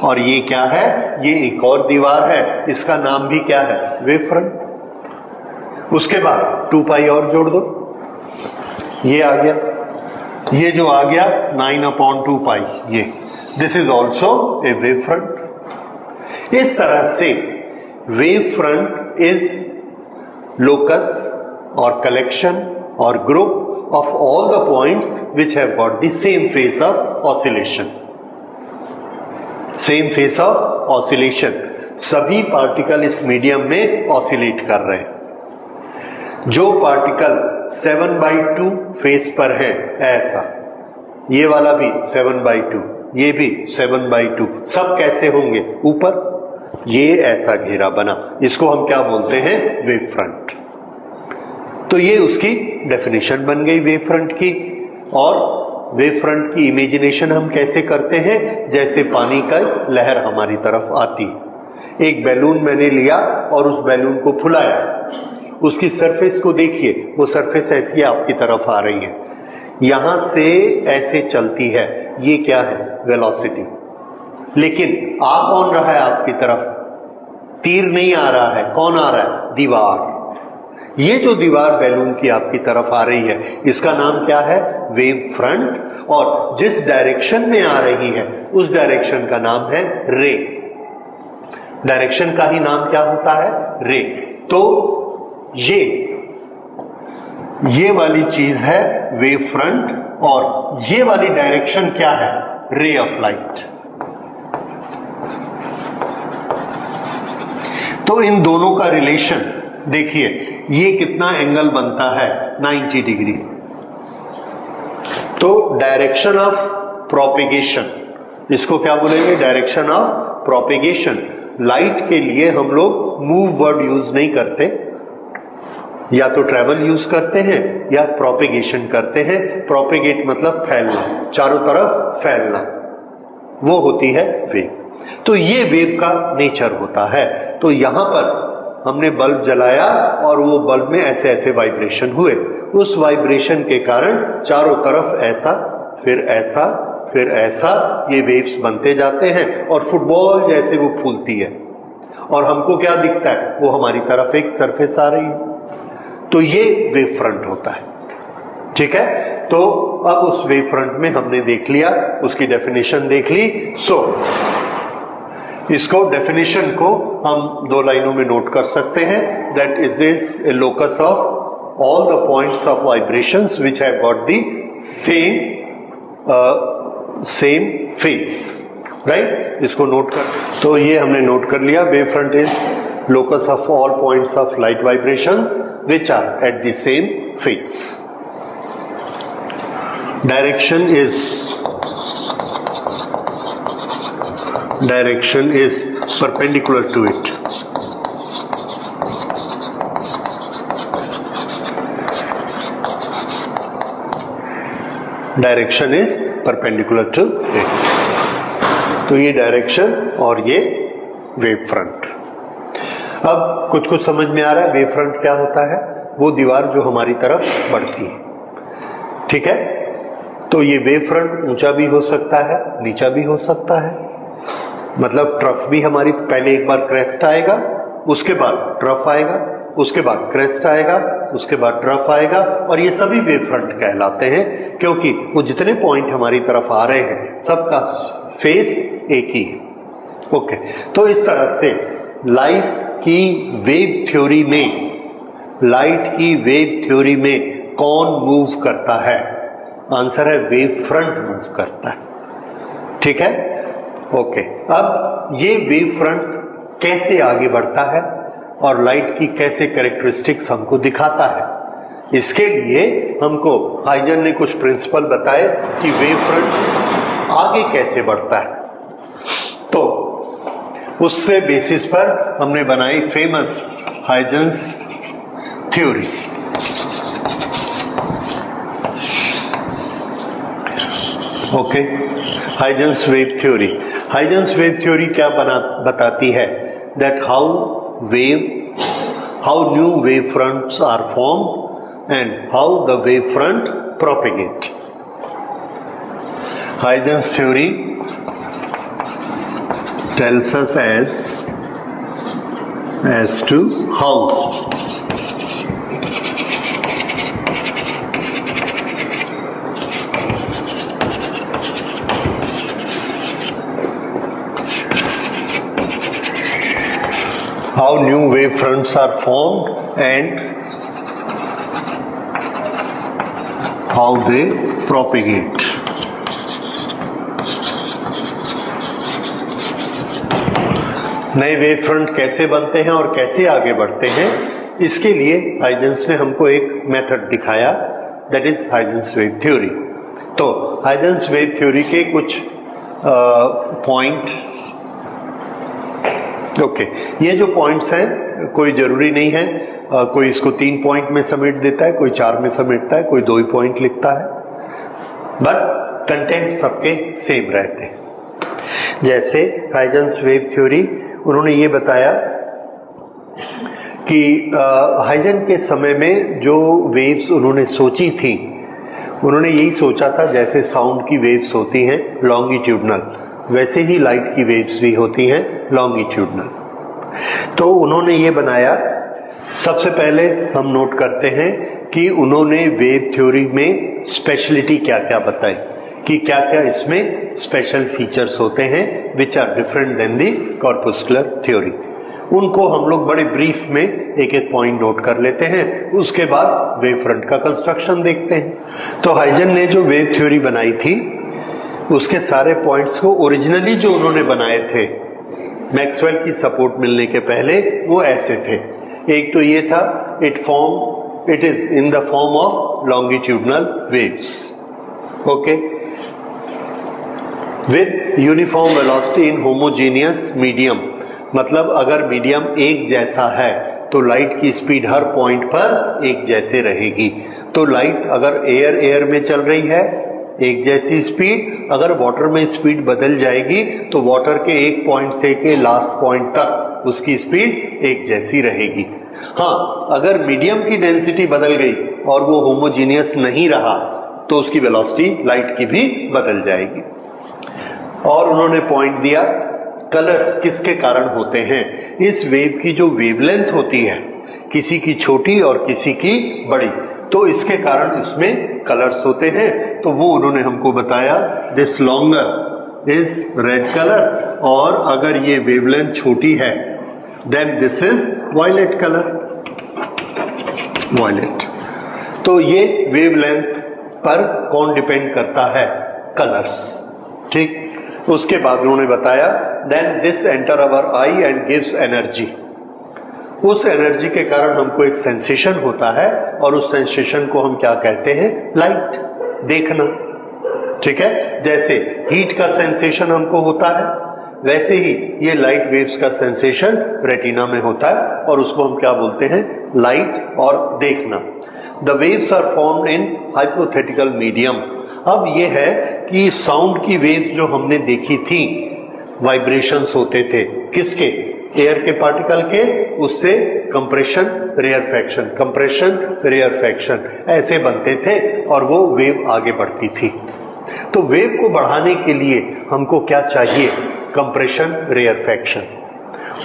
और ये क्या है, ये एक और दीवार है, इसका नाम भी क्या है, वेव फ्रंट। उसके बाद 2 पाई और जोड़ दो, ये आ गया, ये जो आ गया 9/2 पाई, ये this is also a wave front. इस तरह से वेव फ्रंट इज लोकस और कलेक्शन और group of all the points which have got the same phase of oscillation. Same phase of oscillation. सभी पार्टिकल इस मीडियम में ऑसिलेट कर रहे हैं। जो पार्टिकल 7/2 फेस पर है ऐसा, ये वाला भी 7/2, ये भी 7/2, सब कैसे होंगे ऊपर, ये ऐसा घेरा बना, इसको हम क्या बोलते हैं, वेव फ्रंट। तो ये उसकी डेफिनेशन बन गई वेव फ्रंट की। और वेव फ्रंट की इमेजिनेशन हम कैसे करते हैं, जैसे पानी का लहर हमारी तरफ आती, एक बैलून मैंने लिया और उस बैलून को फुलाया, उसकी सरफेस को देखिए, वो सरफेस ऐसी आपकी तरफ आ रही है, यहां से ऐसे चलती है, ये क्या है, वेलोसिटी। लेकिन आ कौन रहा है आपकी तरफ, तीर नहीं आ रहा है, कौन आ रहा है, दीवार। ये जो दीवार बैलून की आपकी तरफ आ रही है, इसका नाम क्या है, वेव फ्रंट। और जिस डायरेक्शन में आ रही है उस डायरेक्शन का नाम है रे। डायरेक्शन का ही नाम क्या होता है, रे। तो ये वाली चीज है वेव फ्रंट, और ये वाली डायरेक्शन क्या है, रे ऑफ लाइट। तो इन दोनों का रिलेशन देखिए, ये कितना एंगल बनता है, 90 डिग्री। तो डायरेक्शन ऑफ प्रोपेगेशन, इसको क्या बोलेंगे, डायरेक्शन ऑफ प्रोपेगेशन। लाइट के लिए हम लोग मूव वर्ड यूज नहीं करते, या तो ट्रेवल यूज करते हैं या प्रोपेगेशन करते हैं। प्रोपेगेट मतलब फैलना, चारों तरफ फैलना, वो होती है वेव। तो ये वेव का नेचर होता है। तो यहां पर हमने बल्ब जलाया और वो बल्ब में ऐसे ऐसे वाइब्रेशन हुए, उस वाइब्रेशन के कारण चारों तरफ ऐसा, फिर ऐसा, फिर ऐसा, ये वेव्स बनते जाते हैं और फुटबॉल जैसे वो फूलती है। और हमको क्या दिखता है, वो हमारी तरफ एक सरफेस आ रही है, तो ये वेव फ्रंट होता है। ठीक है, तो अब उस वेव फ्रंट में हमने देख लिया, उसकी डेफिनेशन देख ली। सो इसको डेफिनेशन को हम 2 लाइनों में नोट कर सकते हैं, that is a locus of all the points of vibrations which have got the same phase, right. इसको नोट कर, तो ये हमने नोट कर लिया, wave front is locus of all points of light vibrations which are at the same phase. Direction is perpendicular to it. Direction is perpendicular to it. तो ये direction और ये वेव फ्रंट। अब कुछ कुछ समझ में आ रहा है। वेव फ्रंट क्या होता है, वो दीवार जो हमारी तरफ बढ़ती है, ठीक है। तो ये वेव फ्रंट ऊंचा भी हो सकता है, नीचा भी हो सकता है, मतलब ट्रफ भी हमारी, पहले एक बार क्रेस्ट आएगा, उसके बाद ट्रफ आएगा, उसके बाद क्रेस्ट आएगा, उसके बाद ट्रफ आएगा, और ये सभी वेव फ्रंट कहलाते हैं, क्योंकि वो जितने पॉइंट हमारी तरफ आ रहे हैं सबका फेस एक ही है। ओके, तो इस तरह से लाइट की वेव थ्योरी में कौन मूव करता है? आंसर है वेव फ्रंट मूव करता है, ठीक है। ओके, अब ये वेव फ्रंट कैसे आगे बढ़ता है और लाइट की कैसे कैरेक्टरिस्टिक्स हमको दिखाता है, इसके लिए हमको हाइजन ने कुछ प्रिंसिपल बताए कि वेव फ्रंट आगे कैसे बढ़ता है। तो उससे बेसिस पर हमने बनाई famous Huygens theory. Okay, Huygens wave theory. Huygens wave theory क्या बताती है? That how new wave fronts are formed and how the wave front propagate. Huygens theory tells us as to how new wave fronts are formed and how they propagate. नए wave front कैसे बनते हैं और कैसे आगे बढ़ते हैं, इसके लिए हाइजन्स ने हमको एक मेथड दिखाया, दैट इज हाइजन्स वेव थ्योरी। तो हाइजन्स वेव थ्योरी के कुछ पॉइंट, ओके, ये जो पॉइंट्स हैं कोई जरूरी नहीं है, कोई इसको 3 पॉइंट में समेट देता है, कोई 4 में समेटता है, कोई 2 ही पॉइंट लिखता है, बट कंटेंट सबके सेम रहते हैं। जैसे हाइजन्स वेव थ्योरी, उन्होंने ये बताया कि हाइजन के समय में जो वेव्स उन्होंने सोची थी, उन्होंने यही सोचा था जैसे साउंड की वेव्स होती हैं लॉन्गिट्यूडनल, वैसे ही लाइट की वेव्स भी होती हैं लॉन्गिट्यूडनल। तो उन्होंने ये बनाया, सबसे पहले हम नोट करते हैं कि उन्होंने वेव थ्योरी में स्पेशलिटी क्या क्या बताई, कि क्या क्या इसमें स्पेशल फीचर्स होते हैं which are different than the corpuscular theory. उनको हम लोग बड़े ब्रीफ में एक एक पॉइंट नोट कर लेते हैं, उसके बाद वेव फ्रंट का कंस्ट्रक्शन देखते हैं। तो हाइजन ने जो वेव थ्योरी बनाई थी, उसके सारे पॉइंट्स को ओरिजिनली जो उन्होंने बनाए थे मैक्सवेल की सपोर्ट मिलने के पहले, वो ऐसे थे। एक तो ये था, it is in the form of longitudinal waves, okay, with uniform velocity in homogeneous medium. मतलब अगर मीडियम एक जैसा है तो लाइट की स्पीड हर पॉइंट पर एक जैसे रहेगी। तो लाइट अगर एयर में चल रही है एक जैसी स्पीड, अगर वाटर में स्पीड बदल जाएगी तो वाटर के एक पॉइंट से के लास्ट पॉइंट तक उसकी स्पीड एक जैसी रहेगी। हाँ, अगर मीडियम की डेंसिटी बदल गई और वो होमोजीनियस नहीं रहा तो उसकी वेलोसिटी लाइट की भी बदल जाएगी। और उन्होंने पॉइंट दिया कलर्स किसके कारण होते हैं? इस वेव की जो वेवलेंथ होती है, किसी की छोटी और किसी की बड़ी, तो इसके कारण इसमें कलर्स होते हैं। तो वो उन्होंने हमको बताया, this longer is red colour, और अगर ये वेवलेंथ छोटी है then this is violet colour, violet. तो ये वेवलेंथ पर कौन डिपेंड करता है? कलर्स। ठीक। उसके बाद उन्होंने बताया, then this enter our eye and gives energy. उस एनर्जी के कारण हमको एक सेंसेशन होता है, और उस सेंसेशन को हम क्या कहते हैं? लाइट, देखना। ठीक है, जैसे हीट का सेंसेशन हमको होता है, वैसे ही ये लाइट वेव्स का सेंसेशन रेटिना में होता है, और उसको हम क्या बोलते हैं? लाइट और देखना। The waves are formed in hypothetical medium. अब ये है कि साउंड की वेव्स जो हमने देखी थी, वाइब्रेशंस होते थे किसके? एयर के पार्टिकल के, उससे कंप्रेशन रेयरफैक्शन, कंप्रेशन रेयरफैक्शन ऐसे बनते थे, और वो वेव आगे बढ़ती थी। तो वेव को बढ़ाने के लिए हमको क्या चाहिए? Compression rarefaction.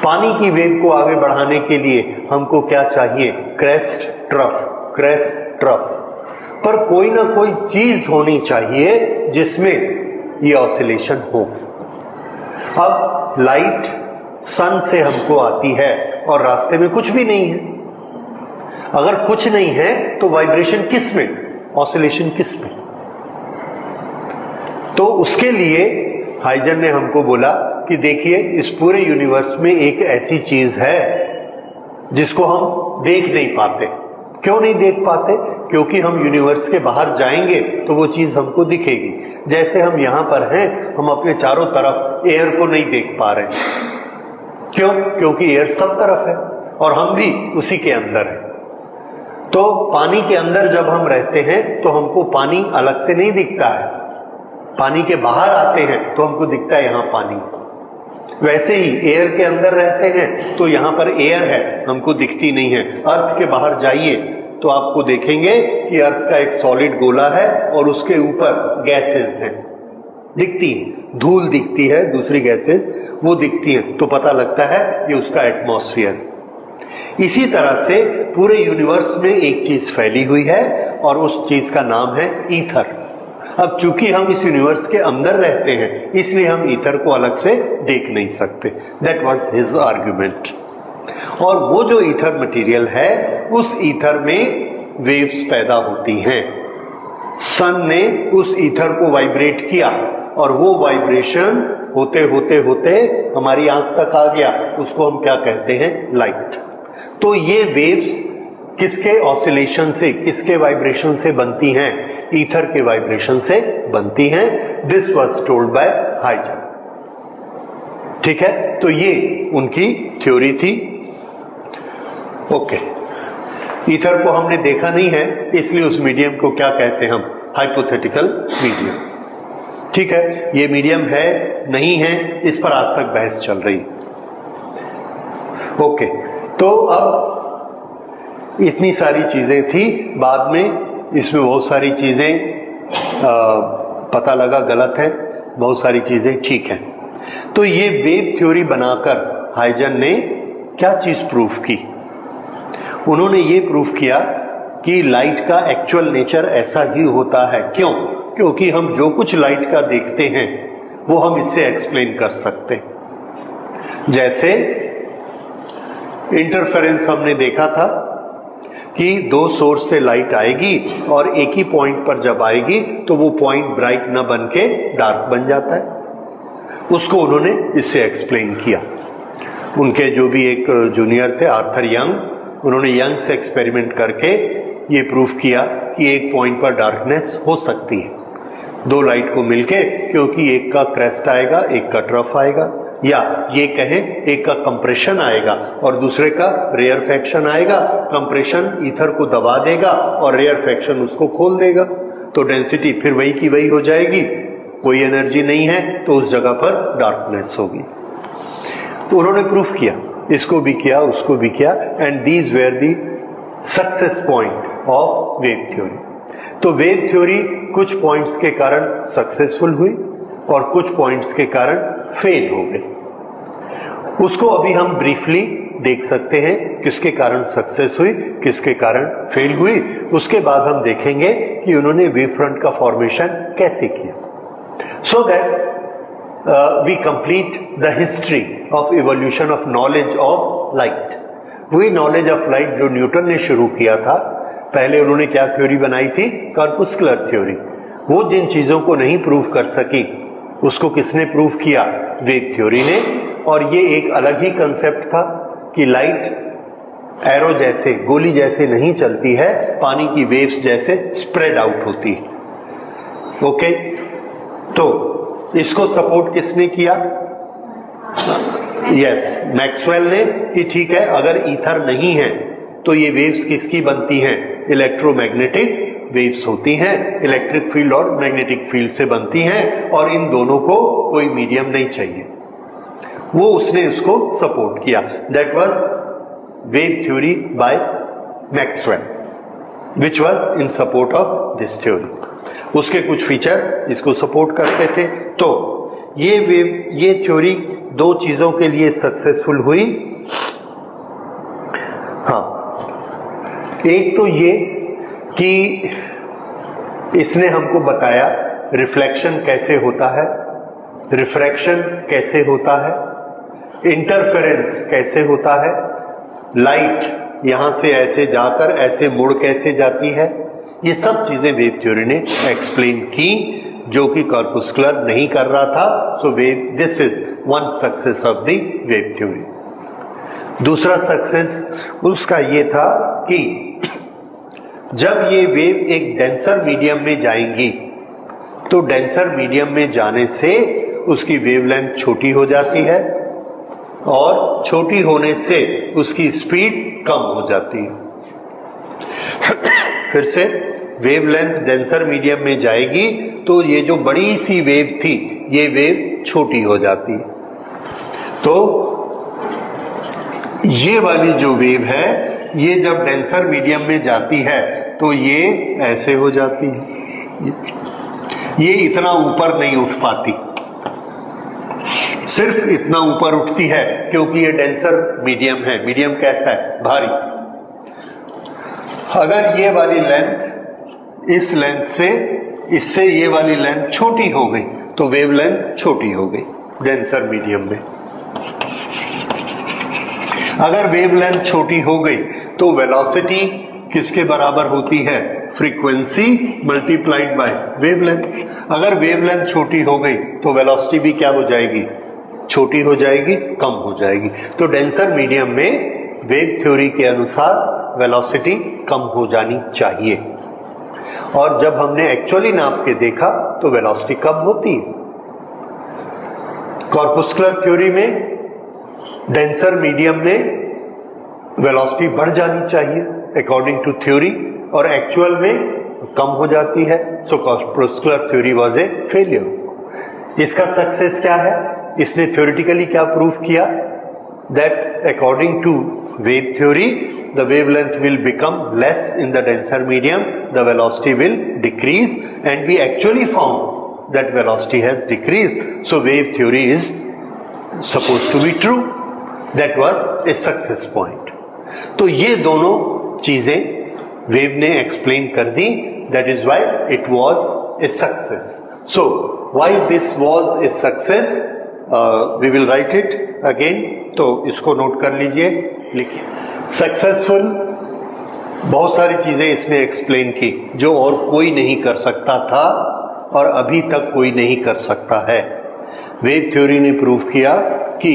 पानी की वेव को आगे बढ़ाने के लिए हमको क्या चाहिए? Crest trough, crest trough. पर कोई ना कोई चीज होनी चाहिए जिसमें ये ऑसिलेशन हो। अब लाइट सन से हमको आती है, और रास्ते में कुछ भी नहीं है। अगर कुछ नहीं है तो वाइब्रेशन किस में? ऑसिलेशन किस में? तो उसके लिए हाइजन ने हमको बोला कि देखिए, इस पूरे यूनिवर्स में एक ऐसी चीज है जिसको हम देख नहीं पाते। क्यों नहीं देख पाते? क्योंकि हम यूनिवर्स के बाहर जाएंगे तो वो चीज हमको दिखेगी। जैसे हम यहां पर हैं, हम अपने चारों तरफ एयर को नहीं देख पा रहे। क्यों? क्योंकि एयर सब तरफ है, और हम भी उसी के अंदर हैं। तो पानी के अंदर जब हम रहते हैं तो हमको पानी अलग से नहीं दिखता है। पानी के बाहर आते हैं तो हमको दिखता है यहां पानी। वैसे ही एयर के अंदर रहते हैं तो यहां पर एयर है, हमको दिखती नहीं है। अर्थ के बाहर जाइए तो आपको देखेंगे कि अर्थ का एक सॉलिड गोला है, और उसके ऊपर गैसेस हैं, दिखती है। धूल दिखती है, दूसरी गैसेस वो दिखती हैं, तो पता लगता है ये उसका एटमॉस्फेयर। इसी तरह से पूरे यूनिवर्स में एक चीज फैली हुई है, और उस चीज का नाम है ईथर। अब चूंकि हम इस यूनिवर्स के अंदर रहते हैं, इसलिए हम ईथर को अलग से देख नहीं सकते। That was his argument. और वो जो ईथर मटेरियल है, उस ईथर में वेव्स पैदा होती हैं। सन ने उस ईथर को वाइब्रेट किया, और वो वाइब्रेशन होते होते होते हमारी आंख तक आ गया। उसको हम क्या कहते हैं? लाइट। तो ये वेव्स किसके ऑसिलेशन से, किसके वाइब्रेशन से बनती हैं? ईथर के वाइब्रेशन से बनती हैं। This was told by Huygens. ठीक है, तो ये उनकी थ्योरी थी। ओके, ईथर को हमने देखा नहीं है, इसलिए उस मीडियम को क्या कहते हैं हम? Hypothetical medium. ठीक है, ये मीडियम है नहीं है, इस पर आज तक बहस चल रही। ओके, तो अब इतनी सारी चीजें थी। बाद में इसमें बहुत सारी चीजें पता लगा गलत है, बहुत सारी चीजें ठीक है। तो ये वेव थ्योरी बनाकर हाइजन ने क्या चीज प्रूफ की? उन्होंने ये प्रूफ किया कि लाइट का एक्चुअल नेचर ऐसा ही होता है। क्यों? क्योंकि हम जो कुछ लाइट का देखते हैं वो हम इससे एक्सप्लेन कर सकते हैं। जैसे इंटरफेरेंस हमने देखा था कि दो सोर्स से लाइट आएगी, और एक ही पॉइंट पर जब आएगी तो वो पॉइंट ब्राइट न बन के डार्क बन जाता है। उसको उन्होंने इससे एक्सप्लेन किया। उनके जो भी एक जूनियर थे, आर्थर यंग, उन्होंने यंग से एक्सपेरिमेंट करके ये प्रूफ किया कि एक पॉइंट पर डार्कनेस हो सकती है दो लाइट को मिलके, क्योंकि एक का क्रेस्ट आएगा, एक का ट्रफ आएगा, या ये कहें एक का कंप्रेशन आएगा और दूसरे का रेयरफैक्शन आएगा। कंप्रेशन ईथर को दबा देगा और रेयरफैक्शन उसको खोल देगा, तो डेंसिटी फिर वही की वही हो जाएगी। कोई एनर्जी नहीं है तो उस जगह पर डार्कनेस होगी। तो उन्होंने प्रूफ किया, इसको भी किया, उसको भी किया, and these where the success point of wave theory. तो वेव थ्योरी कुछ पॉइंट्स के कारण सक्सेसफुल हुई और कुछ पॉइंट्स के कारण फेल हो गई। उसको अभी हम ब्रीफली देख सकते हैं, किसके कारण सक्सेस हुई, किसके कारण फेल हुई। उसके बाद हम देखेंगे कि उन्होंने वेव फ्रंट का फॉर्मेशन कैसे किया। So that we complete the history of evolution of knowledge of light. वही नॉलेज ऑफ लाइट जो न्यूटन ने शुरू किया था। पहले उन्होंने क्या थ्योरी बनाई थी? कॉर्पुस्कुलर थ्योरी। वो जिन चीजों को नहीं प्रूव कर सकी उसको किसने प्रूव किया? वेव थ्योरी ने। और ये एक अलग ही कंसेप्ट था कि लाइट एरो जैसे, गोली जैसे नहीं चलती है, पानी की वेव्स जैसे स्प्रेड आउट होती है। ओके, तो इसको सपोर्ट किसने किया? यस, मैक्सवेल ने, कि ठीक है, अगर ईथर नहीं है तो ये वेव्स किसकी बनती हैं? इलेक्ट्रोमैग्नेटिक वेव्स होती हैं, इलेक्ट्रिक फील्ड और मैग्नेटिक फील्ड से बनती हैं, और इन दोनों को कोई मीडियम नहीं चाहिए। वो उसने उसको सपोर्ट किया। That was wave theory by Maxwell, which was in support of this theory. उसके कुछ फीचर इसको सपोर्ट करते थे। तो ये थ्योरी दो चीजों के लिए सक्सेसफुल हुई। हाँ, एक तो ये कि इसने हमको बताया रिफ्लेक्शन कैसे होता है, रिफ्रैक्शन कैसे होता है, इंटरफेरेंस कैसे होता है, लाइट यहां से ऐसे जाकर ऐसे मुड़ कैसे जाती है। ये सब चीजें वेव थ्योरी ने एक्सप्लेन की, जो कि कॉर्पुस्कुलर नहीं कर रहा था। So wave, this is one success of the wave theory. दूसरा सक्सेस उसका ये था कि जब ये वेव एक डेंसर मीडियम में जाएंगी तो डेंसर मीडियम में जाने से उसकी वेवलेंथ छोटी हो जाती है, और छोटी होने से उसकी स्पीड कम हो जाती है। फिर से, वेवलेंथ डेंसर मीडियम में जाएगी तो ये जो बड़ी सी वेव थी, ये वेव छोटी हो जाती है। तो ये वाली जो वेव है, ये जब डेंसर मीडियम में जाती है तो ये ऐसे हो जाती है, ये इतना ऊपर नहीं उठ पाती, सिर्फ इतना ऊपर उठती है क्योंकि ये डेंसर मीडियम है। मीडियम कैसा है? भारी। अगर ये वाली लेंथ इस लेंथ से, इससे ये वाली लेंथ छोटी हो गई तो वेवलेंथ छोटी हो गई डेंसर मीडियम में। अगर वेवलेंथ छोटी हो गई तो वेलोसिटी किसके बराबर होती है? Frequency multiplied by wavelength. अगर वेवलेंथ छोटी हो गई तो वेलोसिटी भी क्या हो जाएगी? छोटी हो जाएगी, कम हो जाएगी। तो डेंसर मीडियम में वेव थ्योरी के अनुसार वेलोसिटी कम हो जानी चाहिए, और जब हमने एक्चुअली नाप के देखा तो वेलोसिटी कम होती है। कॉर्पुस्कुलर थ्योरी में डेंसर मीडियम में वेलोसिटी बढ़ जानी चाहिए अकॉर्डिंग टू थ्योरी, और एक्चुअल में कम हो जाती है। So corpuscular theory was a failure. इसका सक्सेस क्या है? इसने थ्योरेटिकली क्या प्रूव किया? That according to wave theory the wavelength will become less in the denser medium, the velocity will decrease, and we actually found that velocity has decrease. So wave theory is supposed to be true. That was a success point. तो ये दोनों चीजें wave ने explain कर दी. That is why it was a success. So why this was a success? We will write it again. तो इसको note कर लीजिए, लिखिए. सक्सेसफुल, बहुत सारी चीजें इसने एक्सप्लेन की जो और कोई नहीं कर सकता था और अभी तक कोई नहीं कर सकता है. वेव थ्योरी ने प्रूव किया कि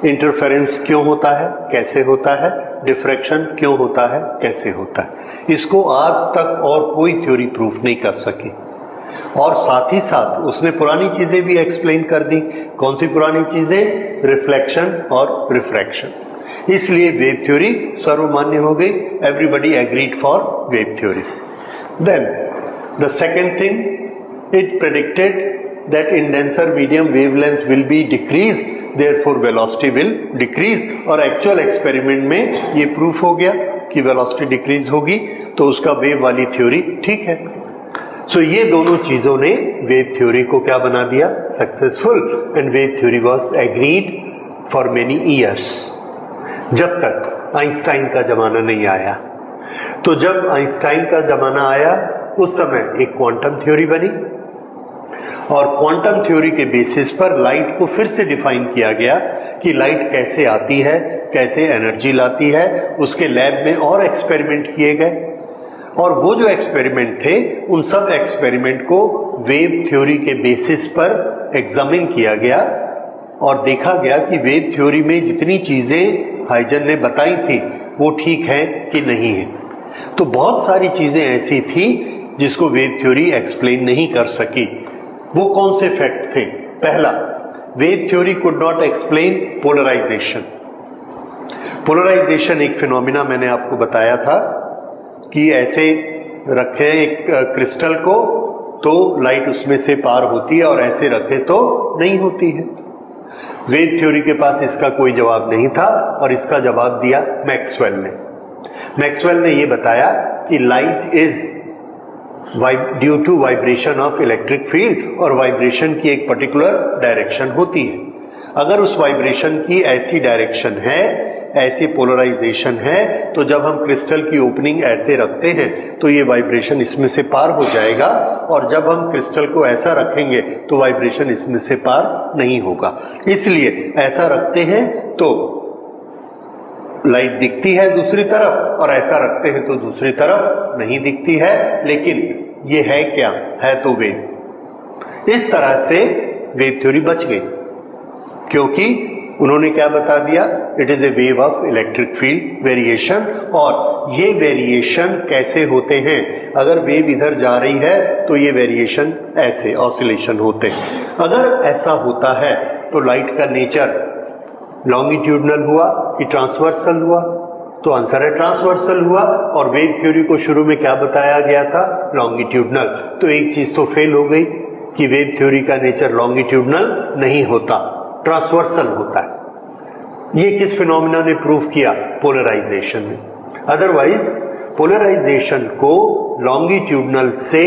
इंटरफेरेंस क्यों होता है, कैसे होता है, डिफ्रैक्शन क्यों होता है, कैसे होता है. इसको आज तक और कोई थ्योरी प्रूफ नहीं कर सकी. और साथ ही साथ उसने पुरानी चीजें भी एक्सप्लेन कर दी. कौन सी पुरानी चीजें? रिफ्लेक्शन और रिफ्रैक्शन. इसलिए वेव थ्योरी सर्वमान्य हो गई. Everybody agreed for wave theory. Then the second thing, it predicted that in denser medium wavelength will be decreased, therefore velocity will decrease. और एक्चुअल एक्सपेरिमेंट में ये प्रूफ हो गया कि वेलोसिटी डिक्रीज होगी, तो उसका वेव वाली थ्योरी ठीक है. सो ये दोनों चीजों ने वेव थ्योरी को क्या बना दिया? Successful. And wave theory was agreed for many years, जब तक आइंस्टाइन का जमाना नहीं आया। तो जब आइंस्टाइन का जमाना आया उस समय एक क्वांटम थ्योरी बनी और क्वांटम थ्योरी के बेसिस पर लाइट को फिर से डिफाइन किया गया कि लाइट कैसे आती है, कैसे एनर्जी लाती है। उसके लैब में और एक्सपेरिमेंट किए गए और वो जो एक्सपेरिमेंट थे उन सब एक्सपेरिमेंट को वेव थ्योरी के बेसिस पर एग्जामिन किया गया और देखा गया कि वेव थ्योरी में जितनी चीजें हाइजन ने बताई थी वो ठीक है कि नहीं है। तो बहुत सारी चीजें ऐसी थी जिसको वेव थ्योरी एक्सप्लेन नहीं कर सकी। वो कौन से फैक्ट थे? पहला, wave theory could not explain polarization. Polarization एक फिनोमिना मैंने आपको बताया था कि ऐसे रखें एक क्रिस्टल को तो लाइट उसमें से पार होती है और ऐसे रखे तो नहीं होती है। वेव थ्योरी के पास इसका कोई जवाब नहीं था और इसका जवाब दिया मैक्सवेल ने। मैक्सवेल ने यह बताया कि light is due to vibration of electric field और वाइब्रेशन की एक पर्टिकुलर डायरेक्शन होती है। अगर उस वाइब्रेशन की ऐसी डायरेक्शन है, ऐसी पोलराइजेशन है, तो जब हम क्रिस्टल की ओपनिंग ऐसे रखते हैं तो ये वाइब्रेशन इसमें से पार हो जाएगा और जब हम क्रिस्टल को ऐसा रखेंगे तो वाइब्रेशन इसमें से पार नहीं होगा। इसलिए ऐसा रखते हैं तो लाइट दिखती है दूसरी तरफ और ऐसा रखते हैं तो दूसरी तरफ नहीं दिखती है। लेकिन ये है क्या? है तो वेव। इस तरह से वेव थ्योरी बच गई क्योंकि उन्होंने क्या बता दिया? It is A wave of electric field variation. और ये वेरिएशन कैसे होते हैं? अगर वेव इधर जा रही है तो ये वेरिएशन ऐसे ऑसिलेशन होते हैं। अगर ऐसा होता है तो लाइट का नेचर लॉन्गिट्यूडनल हुआ कि ट्रांसवर्सल हुआ? तो आंसर है ट्रांसवर्सल हुआ। और वेव थ्योरी को शुरू में क्या बताया गया था? लॉन्गिट्यूडनल। तो एक चीज तो फेल हो गई कि वेव थ्योरी का नेचर लॉन्गिट्यूडनल नहीं होता, ट्रांसवर्सल होता है। ये किस फिनोमिना ने प्रूव किया? पोलराइजेशन ने। अदरवाइज पोलराइजेशन को लॉन्गिट्यूडनल से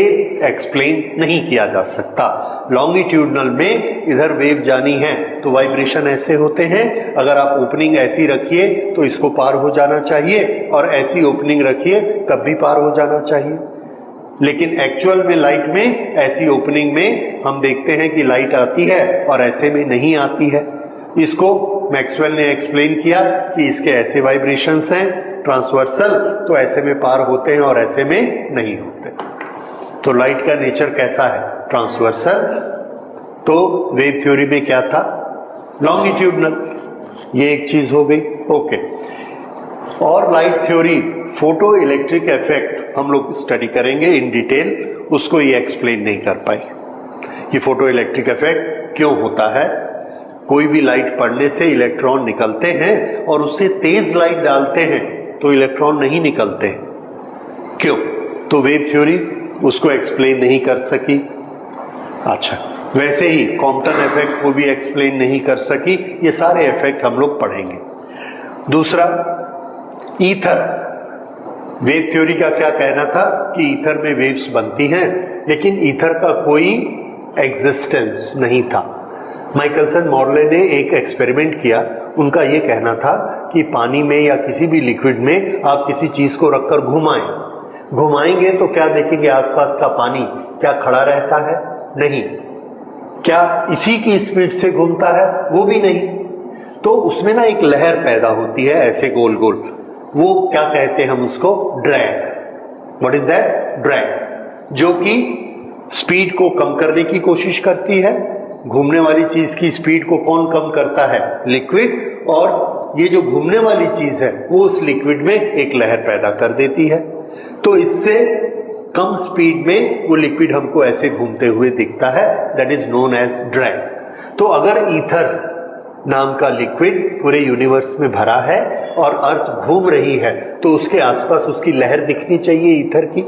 एक्सप्लेन नहीं किया जा सकता। लॉन्गिट्यूडनल में इधर वेव जानी है तो वाइब्रेशन ऐसे होते हैं। अगर आप ओपनिंग ऐसी रखिए तो इसको पार हो जाना चाहिए और ऐसी ओपनिंग रखिए तब भी पार हो जाना चाहिए। लेकिन एक्चुअल में लाइट में ऐसी ओपनिंग में हम देखते हैं कि लाइट आती है और ऐसे में नहीं आती है। इसको मैक्सवेल ने एक्सप्लेन किया कि इसके ऐसे वाइब्रेशंस हैं ट्रांसवर्सल, तो ऐसे में पार होते हैं और ऐसे में नहीं होते। तो लाइट का नेचर कैसा है? ट्रांसवर्सल। तो वेव थ्योरी में क्या था? लॉन्गिट्यूडनल। ये एक चीज हो गई। ओके। और light theory photo electric effect हम लोग स्टडी करेंगे इन डिटेल। उसको ये एक्सप्लेन नहीं कर पाई कि फोटो इलेक्ट्रिक इफेक्ट क्यों होता है। कोई भी लाइट पड़ने से इलेक्ट्रॉन निकलते हैं और उससे तेज लाइट डालते हैं तो इलेक्ट्रॉन नहीं निकलते। क्यों? तो वेव थ्योरी उसको एक्सप्लेन नहीं कर सकी। अच्छा, वैसे ही कॉम्पटन इफेक्ट को भी एक्सप्लेन नहीं कर सकी। ये सारे इफेक्ट हम लोग पढ़ेंगे। दूसरा, ईथर। वेव थ्योरी का क्या कहना था कि ईथर में वेव्स बनती हैं, लेकिन ईथर का कोई एग्जिस्टेंस नहीं था। माइकलसन मॉर्ले ने एक एक्सपेरिमेंट किया। उनका यह कहना था कि पानी में या किसी भी लिक्विड में आप किसी चीज को रखकर घुमाएंगे तो क्या देखेंगे? आसपास का पानी क्या खड़ा रहता है? नहीं। क्या इसी की स्पीड से घूमता है? वो भी नहीं। तो उसमें ना एक लहर पैदा होती है ऐसे गोल गोल। वो क्या कहते हैं हम उसको? Drag. What is that? Drag. जो कि स्पीड को कम करने की कोशिश करती है। घूमने वाली चीज की स्पीड को कौन कम करता है? लिक्विड। और ये जो घूमने वाली चीज है वो उस लिक्विड में एक लहर पैदा कर देती है। तो इससे कम स्पीड में वो लिक्विड हमको ऐसे घूमते हुए दिखता है। That is known as drag. तो अगर ईथर नाम का लिक्विड पूरे यूनिवर्स में भरा है और अर्थ घूम रही है तो उसके आसपास उसकी लहर दिखनी चाहिए ईथर की।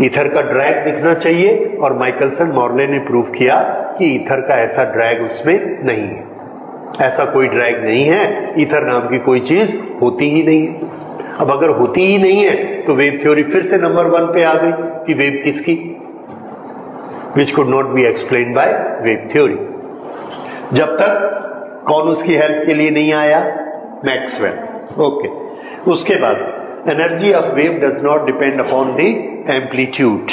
ईथर का ड्रैग दिखना चाहिए। और माइकलसन मॉर्ले ने प्रूव किया कि ईथर का ऐसा ड्रैग उसमें नहीं है। ऐसा कोई ड्रैग नहीं है। ईथर नाम की कोई चीज होती ही नहीं है। अब अगर होती ही नहीं है तो वेव थ्योरी फिर से नंबर 1 पे आ गई कि वेव किसकी? Which could not be explained by wave theory. जब तक कौन उसकी हेल्प के लिए नहीं आया? मैक्सवेल। ओके, उसके बाद energy of wave does not depend upon the amplitude.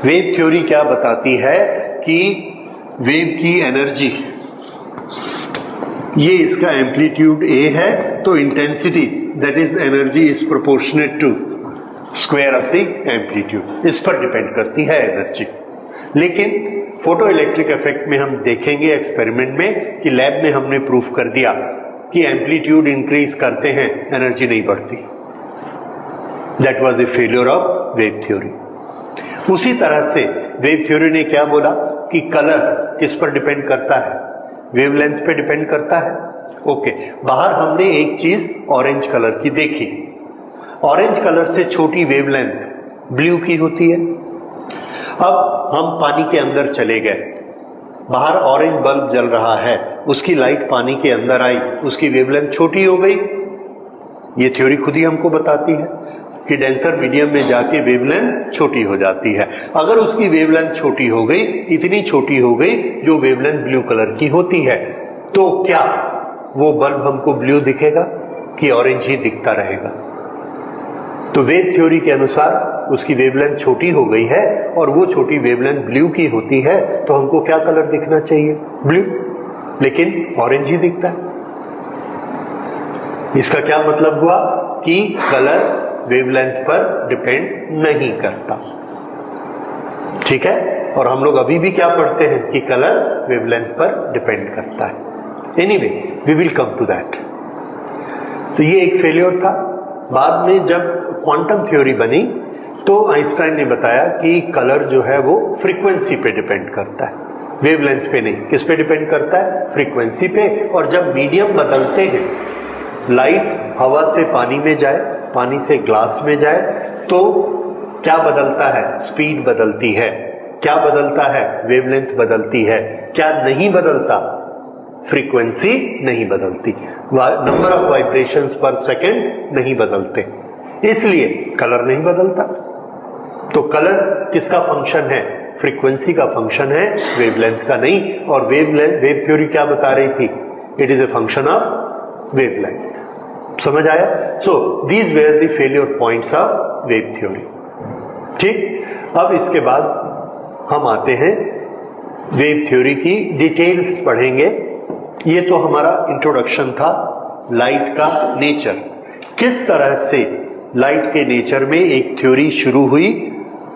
Wave theory क्या बताती है कि वेव की एनर्जी, ये इसका एम्पलीट्यूड ए है तो intensity that is energy is proportionate to square of the amplitude, इस पर डिपेंड करती है एनर्जी। लेकिन फोटो इलेक्ट्रिक इफेक्ट में हम देखेंगे एक्सपेरिमेंट में कि लैब में हमने प्रूफ कर दिया कि एम्पलीट्यूड इंक्रीज करते हैं एनर्जी नहीं बढ़ती। That was the failure of wave theory. उसी तरह से वेव थ्योरी ने क्या बोला कि कलर किस पर डिपेंड करता है? वेवलेंथ पे डिपेंड करता है। ओके, बाहर हमने एक चीज ऑरेंज कलर की देखी, ऑरेंज कलर से छोटी वेवलेंथ ब्लू की होती है। अब हम पानी के अंदर चले गए, बाहर ऑरेंज बल्ब जल रहा है, उसकी लाइट पानी के अंदर आई, उसकी वेवलेंथ छोटी हो गई। ये थ्योरी खुद ही हमको बताती है कि डेंसर मीडियम में जाके वेवलेंथ छोटी हो जाती है। अगर उसकी वेवलेंथ छोटी हो गई, इतनी छोटी हो गई जो वेवलेंथ ब्लू कलर की होती है, तो क्या वो बल्ब हमको ब्लू दिखेगा कि ऑरेंज ही दिखता रहेगा? तो वेव थ्योरी के अनुसार उसकी वेवलेंथ छोटी हो गई है और वो छोटी वेवलेंथ ब्लू की होती है, तो हमको क्या कलर दिखना चाहिए? ब्लू, लेकिन ऑरेंज ही दिखता है। इसका क्या मतलब हुआ कि कलर वेवलेंथ पर डिपेंड नहीं करता। ठीक है, और हम लोग अभी भी क्या पढ़ते हैं कि कलर वेवलेंथ पर डिपेंड करता है। Anyway, we will come to that. तो ये एक फेलियर था। बाद में जब क्वांटम थ्योरी बनी तो आइंस्टाइन ने बताया कि कलर जो है वो फ्रीक्वेंसी पे डिपेंड करता है, वेवलेंथ पे नहीं। किस पे डिपेंड करता है? फ्रीक्वेंसी पे। और जब मीडियम बदलते हैं, लाइट हवा से पानी में जाए, पानी से ग्लास में जाए, तो क्या बदलता है? स्पीड बदलती है। क्या बदलता है? वेवलेंथ बदलती है। क्या नहीं बदलता? फ्रीक्वेंसी नहीं बदलती, नंबर ऑफ वाइब्रेशंस पर सेकेंड नहीं बदलते, इसलिए कलर नहीं बदलता। तो कलर किसका फंक्शन है? फ्रीक्वेंसी का फंक्शन है, वेवलेंथ का नहीं। और वेव थ्योरी क्या बता रही थी? It is a function of wavelength. समझ आया? So these where the failure points of wave theory. ठीक, अब इसके बाद हम आते हैं वेव थ्योरी की डिटेल्स पढ़ेंगे। ये तो हमारा इंट्रोडक्शन था लाइट का नेचर, किस तरह से लाइट के नेचर में एक थ्योरी शुरू हुई,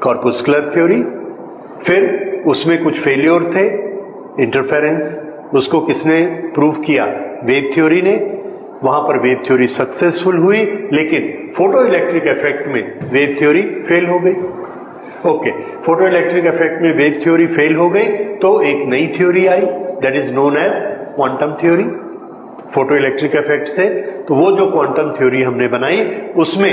कॉर्पुस्कुलर थ्योरी। फिर उसमें कुछ फेलियर थे, इंटरफेरेंस, उसको किसने प्रूव किया? वेव थ्योरी ने। वहां पर वेव थ्योरी सक्सेसफुल हुई, लेकिन फोटो इलेक्ट्रिक इफेक्ट में वेव थ्योरी फेल हो गई। ओके, फोटो इलेक्ट्रिक इफेक्ट में वेव थ्योरी फेल हो गई तो एक नई थ्योरी आई, that is known as quantum theory. Photo electric effect से तो वो जो क्वांटम थ्योरी हमने बनाई, उसमें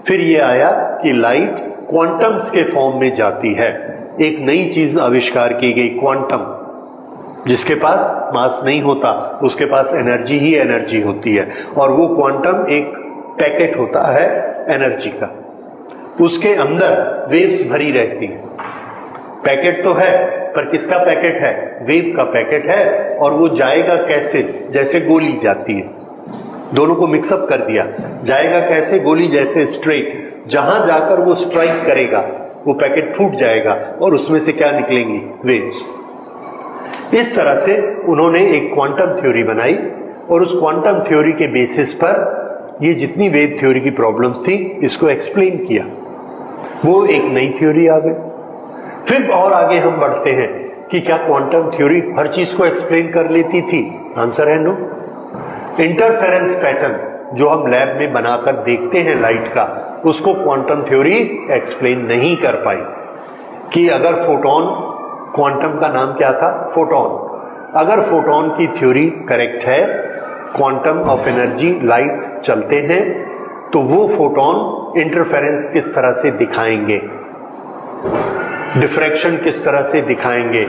फिर ये आया कि लाइट क्वांटम्स के फॉर्म में जाती है। एक नई चीज आविष्कार की गई, क्वांटम, जिसके पास मास नहीं होता, उसके पास एनर्जी ही एनर्जी होती है। और वो क्वांटम एक पैकेट होता है एनर्जी का, उसके अंदर वेव्स भरी रहती हैं। पैकेट तो है, पर किसका पैकेट है? वेव का पैकेट है। और वो जाएगा कैसे? जैसे गोली जाती है, दोनों को मिक्सअप कर दिया। जाएगा कैसे? गोली जैसे स्ट्रेट, जहां जाकर वो स्ट्राइक करेगा वो पैकेट फूट जाएगा और उसमें से क्या निकलेंगी? वेव्स। इस तरह से उन्होंने एक क्वांटम थ्योरी बनाई और उस क्वांटम थ्योरी के बेसिस पर ये जितनी वेव थ्योरी की प्रॉब्लम्स थी इसको एक्सप्लेन किया। वो एक नई थ्योरी आ गई। फिर और आगे हम बढ़ते हैं कि क्या क्वांटम थ्योरी हर चीज को एक्सप्लेन कर लेती थी? आंसर है नो। इंटरफेरेंस पैटर्न जो हम लैब में बनाकर देखते हैं लाइट का, उसको क्वांटम थ्योरी एक्सप्लेन नहीं कर पाई। कि अगर फोटोन, क्वांटम का नाम क्या था? फोटोन। अगर फोटोन की थ्योरी करेक्ट है, क्वांटम ऑफ एनर्जी लाइट चलते हैं, तो वो फोटोन इंटरफेरेंस किस तरह से दिखाएंगे, डिफ्रैक्शन किस तरह से दिखाएंगे,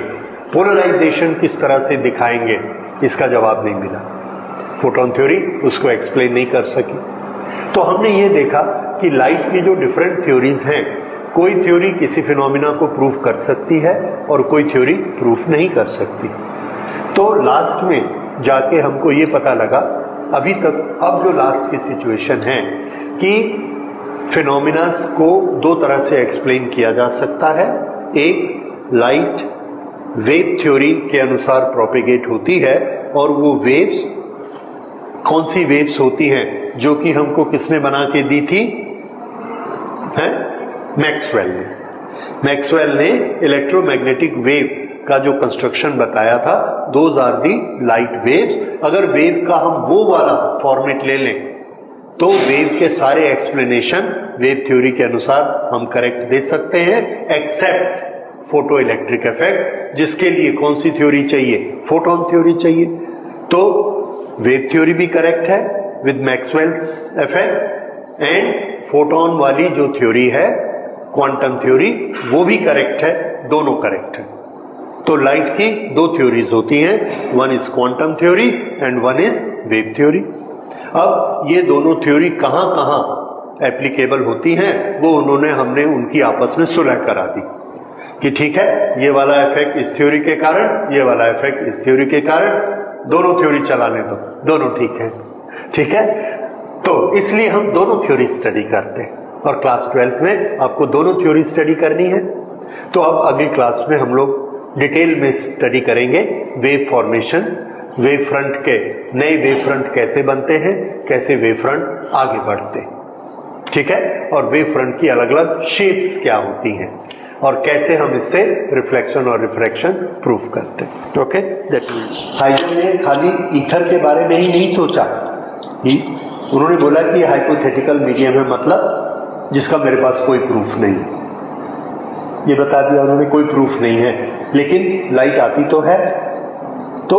पोलराइजेशन किस तरह से दिखाएंगे? इसका जवाब नहीं मिला। फोटोन थ्योरी उसको एक्सप्लेन नहीं कर सकी। तो हमने ये देखा कि लाइट की जो डिफरेंट थ्योरीज हैं, कोई थ्योरी किसी फिनोमिना को प्रूव कर सकती है और कोई थ्योरी प्रूफ नहीं कर सकती। तो लास्ट में जाके हमको ये पता लगा अभी तक, अब जो लास्ट की सिचुएशन है कि फिनोमिनास को दो तरह से एक्सप्लेन किया जा सकता है। एक, लाइट वेव थ्योरी के अनुसार प्रोपेगेट होती है, और वो वेव्स कौन सी वेव्स होती हैं जो कि हमको किसने बना के दी थी, हैं? मैक्सवेल ने इलेक्ट्रोमैग्नेटिक वेव का जो कंस्ट्रक्शन बताया था, those are the light waves. अगर वेव का हम वो वाला फॉर्मेट ले लें तो वेव के सारे एक्सप्लेनेशन वेव थ्योरी के अनुसार हम करेक्ट दे सकते हैं, एक्सेप्ट फोटो इलेक्ट्रिक इफेक्ट, जिसके लिए कौन सी थ्योरी चाहिए, फोटोन थ्योरी चाहिए। तो वेव थ्योरी भी करेक्ट है with Maxwell's effect, and photon वाली जो थ्योरी है क्वांटम थ्योरी, वो भी करेक्ट है, दोनों करेक्ट है। तो लाइट की दो थ्योरीज होती हैं, one is quantum theory and one is wave theory. अब ये दोनों थ्योरी कहां कहां एप्लीकेबल होती हैं वो हमने उनकी आपस में सुलह करा दी कि ठीक है, ये वाला इफेक्ट इस थ्योरी के कारण, ये वाला इफेक्ट इस थ्योरी के कारण, दोनों थ्योरी चलाने दो, दोनों ठीक है, ठीक है। तो इसलिए हम दोनों थ्योरी स्टडी करते हैं, और क्लास 12th में आपको दोनों थ्योरी स्टडी करनी है। तो अब अगली क्लास में हम लोग डिटेल में स्टडी करेंगे वेव फॉर्मेशन, वेव फ्रंट के नए वेव फ्रंट कैसे बनते हैं, कैसे वेव फ्रंट आगे बढ़ते हैं, ठीक है, और वेव फ्रंट की अलग अलग शेप्स क्या होती हैं, और कैसे हम इससे रिफ्लेक्शन और रिफ्रैक्शन प्रूफ करते हैं। ओके, हाइजन ने खाली ईथर के बारे में ही नहीं सोचा, उन्होंने बोला कि हाइपोथेटिकल मीडियम है, मतलब जिसका मेरे पास कोई प्रूफ नहीं, ये बता दिया उन्होंने, कोई प्रूफ नहीं है, लेकिन लाइट आती तो है, तो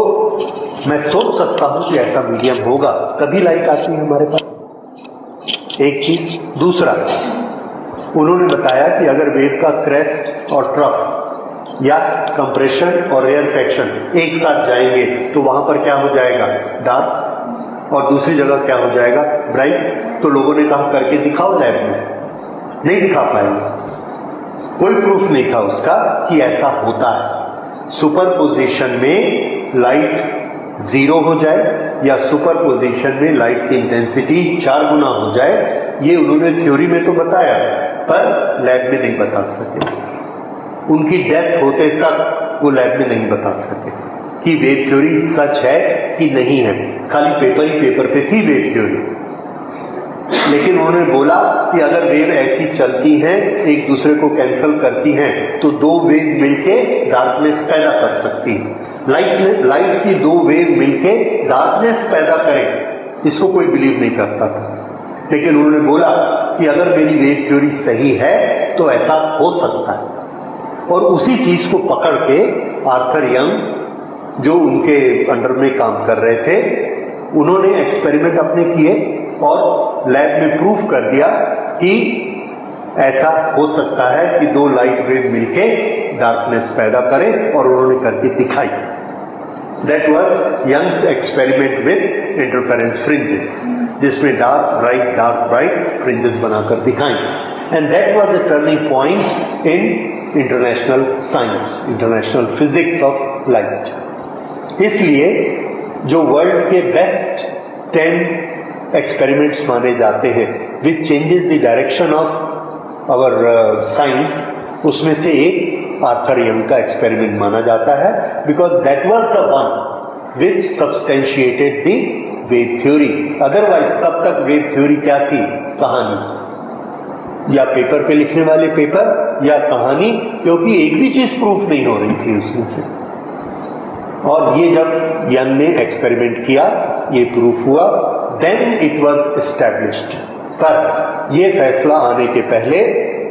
मैं सोच सकता हूं कि ऐसा मीडियम होगा, तभी लाइट आती है हमारे पास, एक चीज। दूसरा, उन्होंने बताया कि अगर वेव का क्रेस्ट और ट्रफ या कंप्रेशन और रेयरफैक्शन एक साथ जाएंगे तो वहां पर क्या हो जाएगा, डार्क, और दूसरी जगह क्या हो जाएगा, ब्राइट। तो लोगों ने कहा करके दिखाओ लैब में, नहीं दिखा पाएंगे, कोई प्रूफ नहीं था उसका कि ऐसा होता है। सुपरपोजिशन में लाइट 0 हो जाए या सुपरपोजिशन में लाइट की इंटेंसिटी 4 गुना हो जाए, ये उन्होंने थ्योरी में तो बताया पर लैब में नहीं बता सके। उनकी डेथ होते तक वो लैब में नहीं बता सके कि वेव थ्योरी सच है कि नहीं है, खाली पेपर ही पेपर पे थी वेव थ्योरी। लेकिन उन्होंने बोला कि अगर वेव ऐसी चलती हैं, एक दूसरे को कैंसिल करती हैं, तो दो वेव मिलके डार्कनेस पैदा कर सकती है। लाइट की दो वेव मिलके डार्कनेस पैदा करें, इसको कोई बिलीव नहीं करता था। लेकिन उन्होंने बोला कि अगर मेरी वेव थ्योरी सही है तो ऐसा हो सकता है, और उसी चीज को पकड़ के आर्थर यंग जो उनके अंडर में काम कर रहे थे, उन्होंने एक्सपेरिमेंट अपने किए और लैब में प्रूफ कर दिया कि ऐसा हो सकता है कि दो लाइट वेव मिलके डार्कनेस पैदा करें, और उन्होंने करके दिखाई। That was Young's experiment with interference fringes, जिसमें डार्क ब्राइट फ्रिंजेस बनाकर दिखाई। And that was a turning point in international science, international physics of light. इसलिए जो वर्ल्ड के बेस्ट 10 एक्सपेरिमेंट्स माने जाते हैं which changes the direction of our science, उसमें से एक आर्थर यंग का एक्सपेरिमेंट माना जाता है, because that was the one which substantiated the wave theory. Otherwise तब तक वेव थ्योरी क्या थी, कहानी, या पेपर पे लिखने वाले पेपर या कहानी, क्योंकि एक भी चीज प्रूफ नहीं हो रही थी उसमें से। और ये जब यंग ने एक्सपेरिमेंट किया, ये प्रूफ हुआ, देन इट वाज एस्टैब्लिश्ड। पर यह फैसला आने के पहले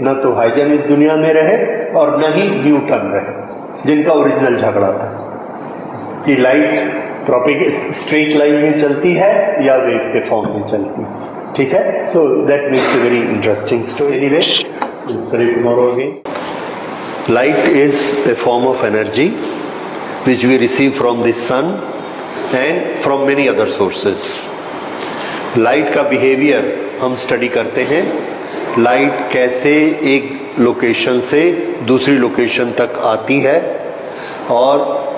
न तो हाइजन इस दुनिया में रहे और न ही न्यूटन रहे, जिनका ओरिजिनल झगड़ा था कि लाइट स्ट्रेट लाइन में चलती है या वेव के फॉर्म में चलती है, ठीक है। So that makes a very interesting story. Anyway, study tomorrow again. Light is a form of energy which we receive from the sun and from many other sources. Light का behaviour हम study करते हैं, light कैसे एक location से दूसरी location तक आती है और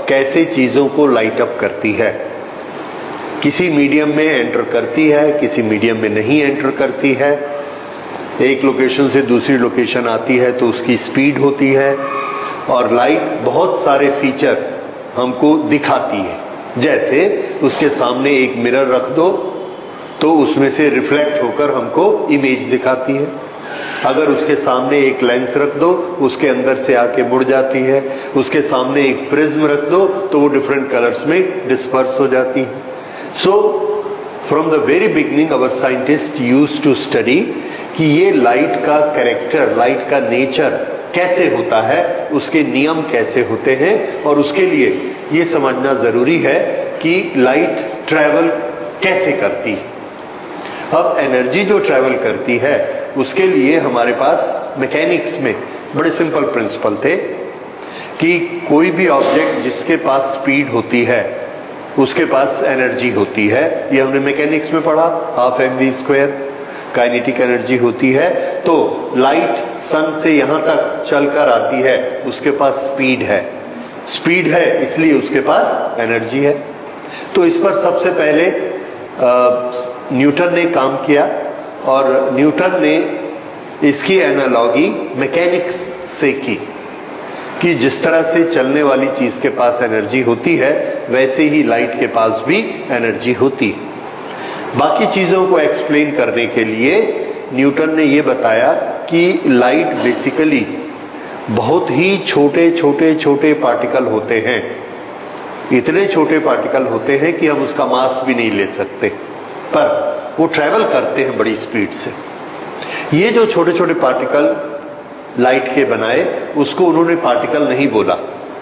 कैसे चीज़ों को लाइट अप करती है। किसी मीडियम में एंटर करती है, किसी मीडियम में नहीं एंटर करती है। एक लोकेशन से दूसरी लोकेशन आती है तो उसकी स्पीड होती है। और लाइट बहुत सारे फीचर हमको दिखाती है, जैसे उसके सामने एक मिरर रख दो तो उसमें से रिफ्लेक्ट होकर हमको इमेज दिखाती है। अगर उसके सामने एक लेंस रख दो, उसके अंदर से आके मुड़ जाती है। उसके सामने एक प्रिज्म रख दो तो वो डिफरेंट कलर्स में डिस्पर्स हो जाती है। So from the very beginning our scientist used to study कि ये लाइट का कैरेक्टर, लाइट का नेचर कैसे होता है, उसके नियम कैसे होते हैं, और उसके लिए ये समझना जरूरी है कि लाइट ट्रैवल कैसे करती है। अब एनर्जी जो ट्रैवल करती है उसके लिए हमारे पास मैकेनिक्स में बड़े सिंपल प्रिंसिपल थे कि कोई भी ऑब्जेक्ट जिसके पास स्पीड होती है उसके पास एनर्जी होती है। ये हमने मैकेनिक्स में पढ़ा, हाफ mv²। काइनेटिक एनर्जी होती है। तो लाइट सन से यहां तक चलकर आती है, उसके पास स्पीड है। स्पीड है इसलिए उसके पास एनर्जी है। तो इस पर सबसे पहले न्यूटन ने काम किया और न्यूटन ने इसकी एनालॉजी मैकेनिक्स से की कि जिस तरह से चलने वाली चीज के पास एनर्जी होती है वैसे ही लाइट के पास भी एनर्जी होती है। बाकी चीजों को एक्सप्लेन करने के लिए न्यूटन ने ये बताया कि लाइट बेसिकली बहुत ही छोटे छोटे छोटे पार्टिकल होते हैं। इतने छोटे पार्टिकल होते हैं कि हम उसका मास भी नहीं ले सकते, पर वो ट्रैवल करते हैं बड़ी स्पीड से। ये जो छोटे छोटे पार्टिकल लाइट के बनाए उसको उन्होंने पार्टिकल नहीं बोला,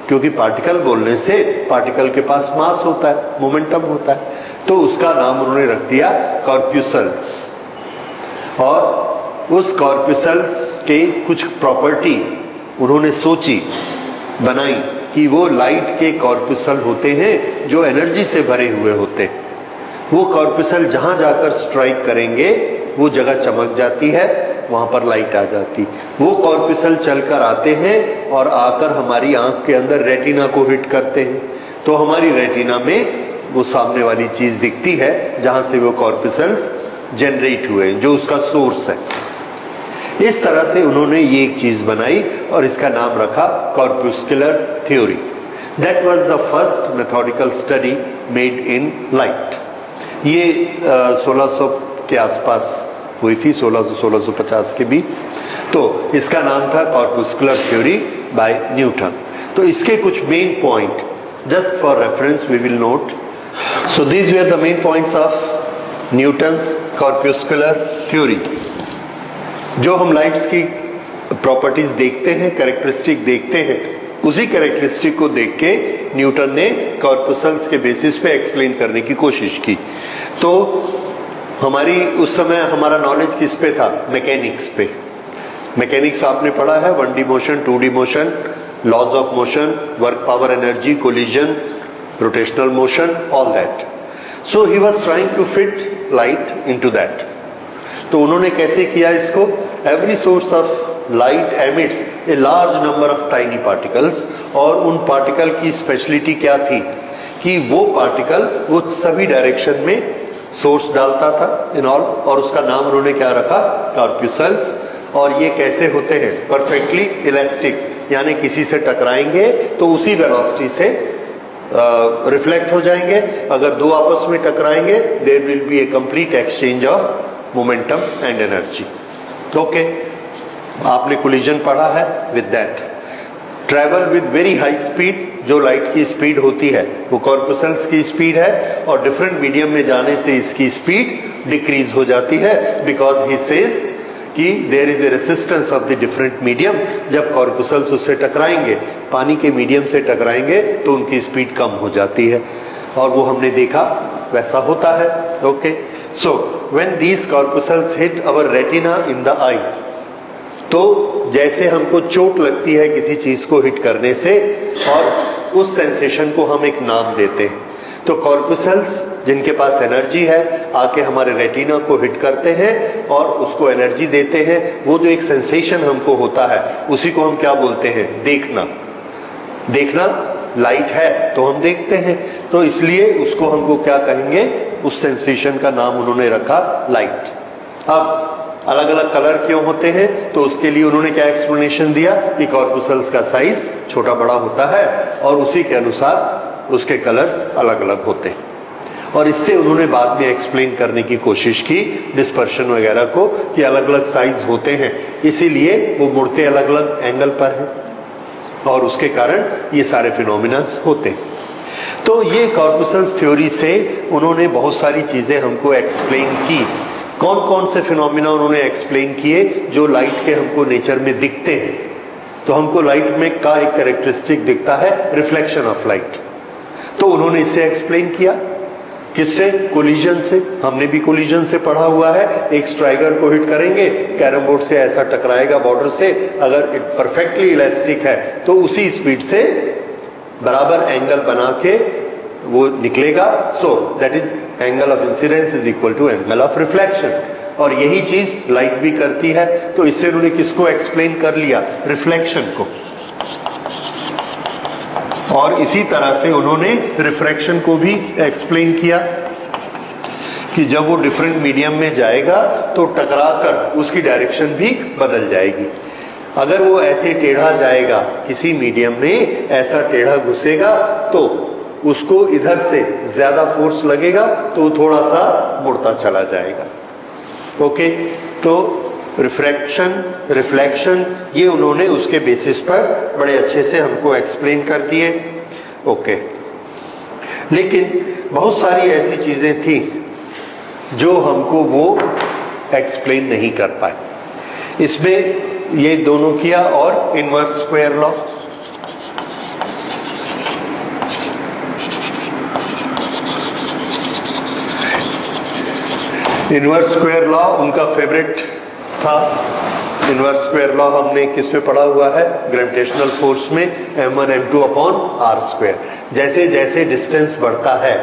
क्योंकि पार्टिकल बोलने से पार्टिकल के पास मास होता है, मोमेंटम होता है। तो उसका नाम उन्होंने रख दिया कॉर्प्यूसल्स। और उस कॉर्प्यूसल्स के कुछ प्रॉपर्टी उन्होंने सोची, बनाई कि वो लाइट के कॉर्प्यूसल होते हैं जो एनर्जी से भरे हुए होते हैं। वो कॉर्प्यूसल जहां जाकर स्ट्राइक करेंगे वो जगह चमक जाती है, वहां पर लाइट आ जाती। वो कॉर्प्यूसल चलकर आते हैं और आकर हमारी आंख के अंदर रेटिना को हिट करते हैं, तो हमारी रेटिना में वो सामने वाली चीज दिखती है जहां से वो कॉर्प्यूसल्स जनरेट हुए, जो उसका सोर्स है। इस तरह से उन्होंने ये एक चीज बनाई और इसका नाम रखा corpuscular theory. That was the first methodical study made in light. ये 1600 के आसपास हुई थी, 1600-1650 के बीच। तो इसका नाम था कॉर्पुस्कुलर थ्योरी बाय न्यूटन। तो इसके कुछ main point just for reference we will note. So these were the main points of Newton's corpuscular theory. जो हम लाइट्स की प्रॉपर्टीज देखते हैं, कैरेक्टरिस्टिक देखते हैं, उसी कैरेक्टरिस्टिक को देख के न्यूटन ने कॉर्पुसल्स के बेसिस पे एक्सप्लेन करने की कोशिश की। तो हमारी उस समय हमारा नॉलेज किस पे था? मैकेनिक्स पे। मैकेनिक्स आपने पढ़ा है, 1D motion, 2D motion, laws of motion, work power energy, collision, rotational motion, all that. So he was trying to fit light into that. तो उन्होंने कैसे किया इसको? Every source of light emits a large number of tiny particles, और उन particle की speciality क्या थी कि वो पार्टिकल वो सभी डायरेक्शन में सोर्स डालता था इन ऑल, और उसका नाम उन्होंने क्या रखा? कॉर्प्यूसल्स। और ये कैसे होते हैं? परफेक्टली इलास्टिक, यानी किसी से टकराएंगे तो उसी वेलोसिटी से रिफ्लेक्ट हो जाएंगे। अगर दो आपस में टकराएंगे there will be a complete exchange of momentum and energy. Okay, आपने कोलिजन पढ़ा है। With that travel with very high speed, जो लाइट की स्पीड होती है वो कॉर्पुसल्स की स्पीड है, और डिफरेंट मीडियम में जाने से इसकी स्पीड डिक्रीज हो जाती है, बिकॉज ही सेज कि there is a resistance of the different medium. जब कॉर्पुसल्स उससे टकराएंगे, पानी के मीडियम से टकराएंगे, तो उनकी स्पीड कम हो जाती है, और वो हमने देखा वैसा होता है। Okay, so when these corpuscles hit our retina in the eye, तो जैसे हमको चोट लगती है किसी चीज को हिट करने से, और उस सेंसेशन को हम एक नाम देते हैं। तो कॉर्पुसल्स जिनके पास एनर्जी है आके हमारे रेटिना को हिट करते हैं और उसको एनर्जी देते हैं। वो जो एक सेंसेशन हमको होता है उसी को हम क्या बोलते हैं? देखना। देखना, लाइट है तो हम देखते हैं, तो इसलिए उसको हमको क्या कहेंगे? उस सेंसेशन का नाम उन्होंने रखा लाइट। अब अलग अलग कलर क्यों होते हैं, तो उसके लिए उन्होंने क्या एक्सप्लेनेशन दिया कि कॉर्पुसल्स का साइज छोटा बड़ा होता है और उसी के अनुसार उसके कलर्स अलग अलग होते हैं। और इससे उन्होंने बाद में एक्सप्लेन करने की कोशिश की डिस्पर्शन वगैरह को कि अलग अलग साइज होते हैं, इसीलिए वो मुड़ते अलग अलग एंगल पर हैं और उसके कारण ये सारे फिनोमिना होते हैं। तो ये कॉर्पुसल्स थ्योरी से उन्होंने बहुत सारी चीजें हमको एक्सप्लेन की। कौन कौन से फिनोमिना उन्होंने एक्सप्लेन किए जो लाइट के हमको नेचर में दिखते हैं। तो हमको लाइट में का एक कैरेक्टरिस्टिक दिखता है रिफ्लेक्शन ऑफ लाइट, तो उन्होंने इसे एक्सप्लेन किया। किससे? कोलिजन से। हमने भी कोलिजन से पढ़ा हुआ है। एक स्ट्राइकर को हिट करेंगे, कैरम बोर्ड से ऐसा टकराएगा बॉर्डर से, अगर इट परफेक्टली इलास्टिक है तो उसी स्पीड से बराबर एंगल बना के वो निकलेगा। So that is angle of incidence is equal to angle of reflection. और यही चीज लाइट भी करती है। तो इससे उन्होंने किसको एक्सप्लेन कर लिया? रिफ्लेक्शन को। और इसी तरह से उन्होंने रिफ्रैक्शन को भी एक्सप्लेन किया कि जब वो डिफरेंट मीडियम में जाएगा तो टकराकर उसकी डायरेक्शन भी बदल जाएगी। अगर वो ऐसे टेढ़ा जाएगा किसी मीडियम में, ऐसा टेढ़ा घुसेगा तो उसको इधर से ज्यादा फोर्स लगेगा तो वो थोड़ा सा मुड़ता चला जाएगा। ओके, तो रिफ्रैक्शन, रिफ्लेक्शन, ये उन्होंने उसके बेसिस पर बड़े अच्छे से हमको एक्सप्लेन कर दिए। ओके, लेकिन बहुत सारी ऐसी चीजें थी जो हमको वो एक्सप्लेन नहीं कर पाए। इसमें ये दोनों किया और inverse square law. Inverse square law उनका फेवरेट था। इनवर्स स्क्वायर लॉ हमने किस पे पढ़ा हुआ है? ग्रेविटेशनल फोर्स में m1 m2 upon r square. जैसे जैसे डिस्टेंस बढ़ता है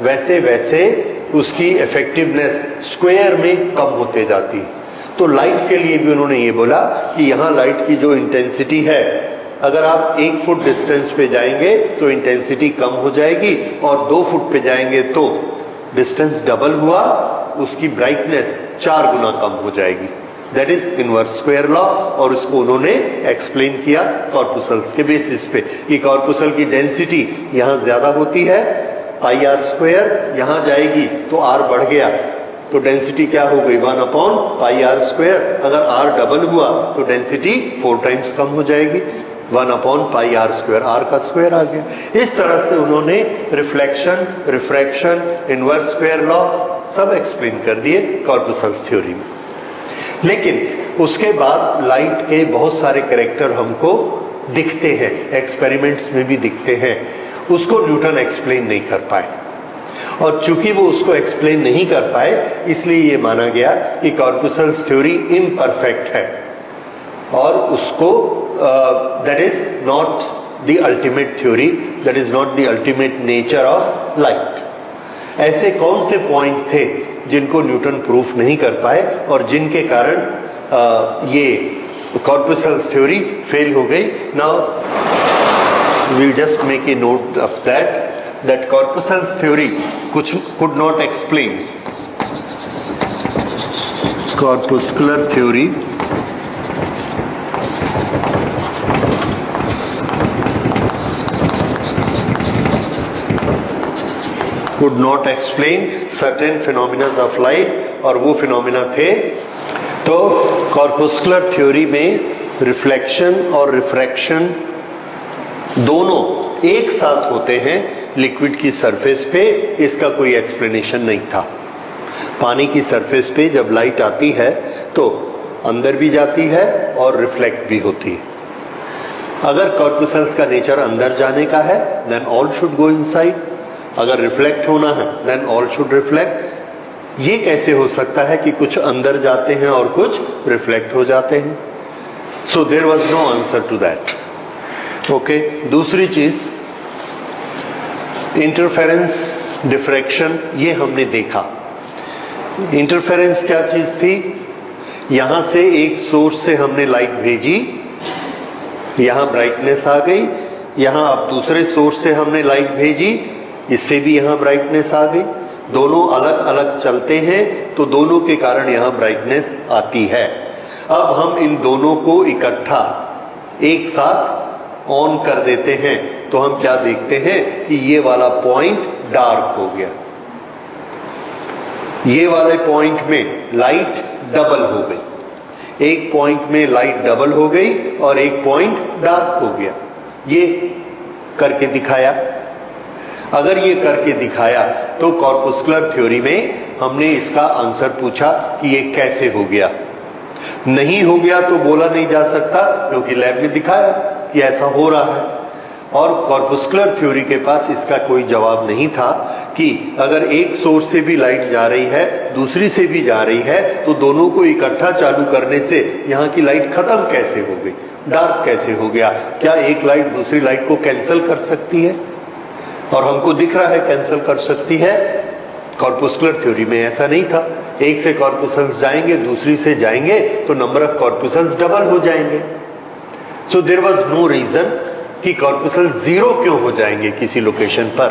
वैसे वैसे उसकी इफेक्टिवनेस स्क्वायर में कम होते जाती है। तो लाइट के लिए भी उन्होंने ये बोला कि यहाँ लाइट की जो इंटेंसिटी है, अगर आप 1 फुट डिस्टेंस पे जाएंगे तो इंटेंसिटी कम हो जाएगी और 2 फुट पे जाएंगे तो डिस्टेंस डबल हुआ, उसकी ब्राइटनेस 4 गुना कम हो जाएगी। That is inverse square law. और उसको उन्होंने एक्सप्लेन किया कॉर्पुसल्स के बेसिस पे कि कॉर्पुसल की डेंसिटी यहाँ ज्यादा होती है, पाई आर स्क्वायर, यहाँ जाएगी तो आर बढ़ गया तो डेंसिटी क्या हो गई? 1 अपॉन पाई आर स्क्वायर। अगर आर डबल हुआ तो डेंसिटी 4 टाइम्स कम हो जाएगी, 1 upon pi r square, r का स्क्वायर आ गया। इस तरह से उन्होंने reflection, refraction, inverse square law सब एक्सप्लेन कर दिए कॉर्पुसल्स थ्योरी में। लेकिन उसके बाद लाइट के बहुत सारे कैरेक्टर हमको दिखते हैं, एक्सपेरिमेंट्स में भी दिखते हैं, उसको न्यूटन एक्सप्लेन नहीं कर पाए। और चूंकि वो उसको एक्सप्लेन नहीं कर पाए इसलिए ये माना गया कि कॉर्पुसल्स थ्योरी इम्परफेक्ट है और उसको that is not the ultimate theory, that is not the ultimate nature of light. ऐसे कौन से पॉइंट थे जिनको न्यूटन प्रूफ नहीं कर पाए और जिनके कारण ये कॉर्पुसल्स थ्योरी फेल हो गई? Now we'll just make a note of that corpuscles theory could not explain, corpuscular theory could not explain certain phenomena of light। और वो फिनोमिना थे, तो कॉर्पुस्कुलर थ्योरी में रिफ्लेक्शन और रिफ्रैक्शन दोनों एक साथ होते हैं लिक्विड की सरफेस पे। इसका कोई एक्सप्लेनेशन नहीं था। पानी की सरफेस पे जब लाइट आती है तो अंदर भी जाती है और रिफ्लेक्ट भी होती है। अगर कॉर्पुसल्स का नेचर अंदर जाने का है then all should go inside, अगर रिफ्लेक्ट होना है देन ऑल शुड रिफ्लेक्ट। ये कैसे हो सकता है कि कुछ अंदर जाते हैं और कुछ रिफ्लेक्ट हो जाते हैं? So there was no answer to that. Okay, दूसरी चीज इंटरफेरेंस, डिफ्रैक्शन, ये हमने देखा। इंटरफेरेंस क्या चीज थी? यहां से एक सोर्स से हमने लाइट भेजी, यहां ब्राइटनेस आ गई, यहां अब दूसरे सोर्स से हमने लाइट भेजी, इससे भी यहां ब्राइटनेस आ गई। दोनों अलग अलग चलते हैं तो दोनों के कारण यहां ब्राइटनेस आती है। अब हम इन दोनों को इकट्ठा एक साथ ऑन कर देते हैं तो हम क्या देखते हैं कि ये वाला पॉइंट डार्क हो गया, ये वाले पॉइंट में लाइट डबल हो गई, एक पॉइंट में लाइट डबल हो गई और एक पॉइंट डार्क हो गया। ये करके दिखाया। अगर ये करके दिखाया तो कॉर्पुस्कुलर थ्योरी में हमने इसका आंसर पूछा कि ये कैसे हो गया। नहीं हो गया तो बोला नहीं जा सकता क्योंकि लैब में दिखाया कि ऐसा हो रहा है। और कॉर्पुस्कुलर थ्योरी के पास इसका कोई जवाब नहीं था कि अगर एक सोर्स से भी लाइट जा रही है दूसरी से भी जा रही है तो दोनों को इकट्ठा चालू करने से यहाँ की लाइट खत्म कैसे हो गई, डार्क कैसे हो गया। क्या एक लाइट दूसरी लाइट को कैंसिल कर सकती है? और हमको दिख रहा है कैंसिल कर सकती है। कॉर्पुस्कुलर थ्योरी में ऐसा नहीं था। एक से कॉर्पुसल्स जाएंगे दूसरी से जाएंगे तो नंबर ऑफ कॉर्पुसल्स डबल हो जाएंगे। So there was no reason कि कॉर्पुसल्स जीरो क्यों हो जाएंगे किसी लोकेशन पर।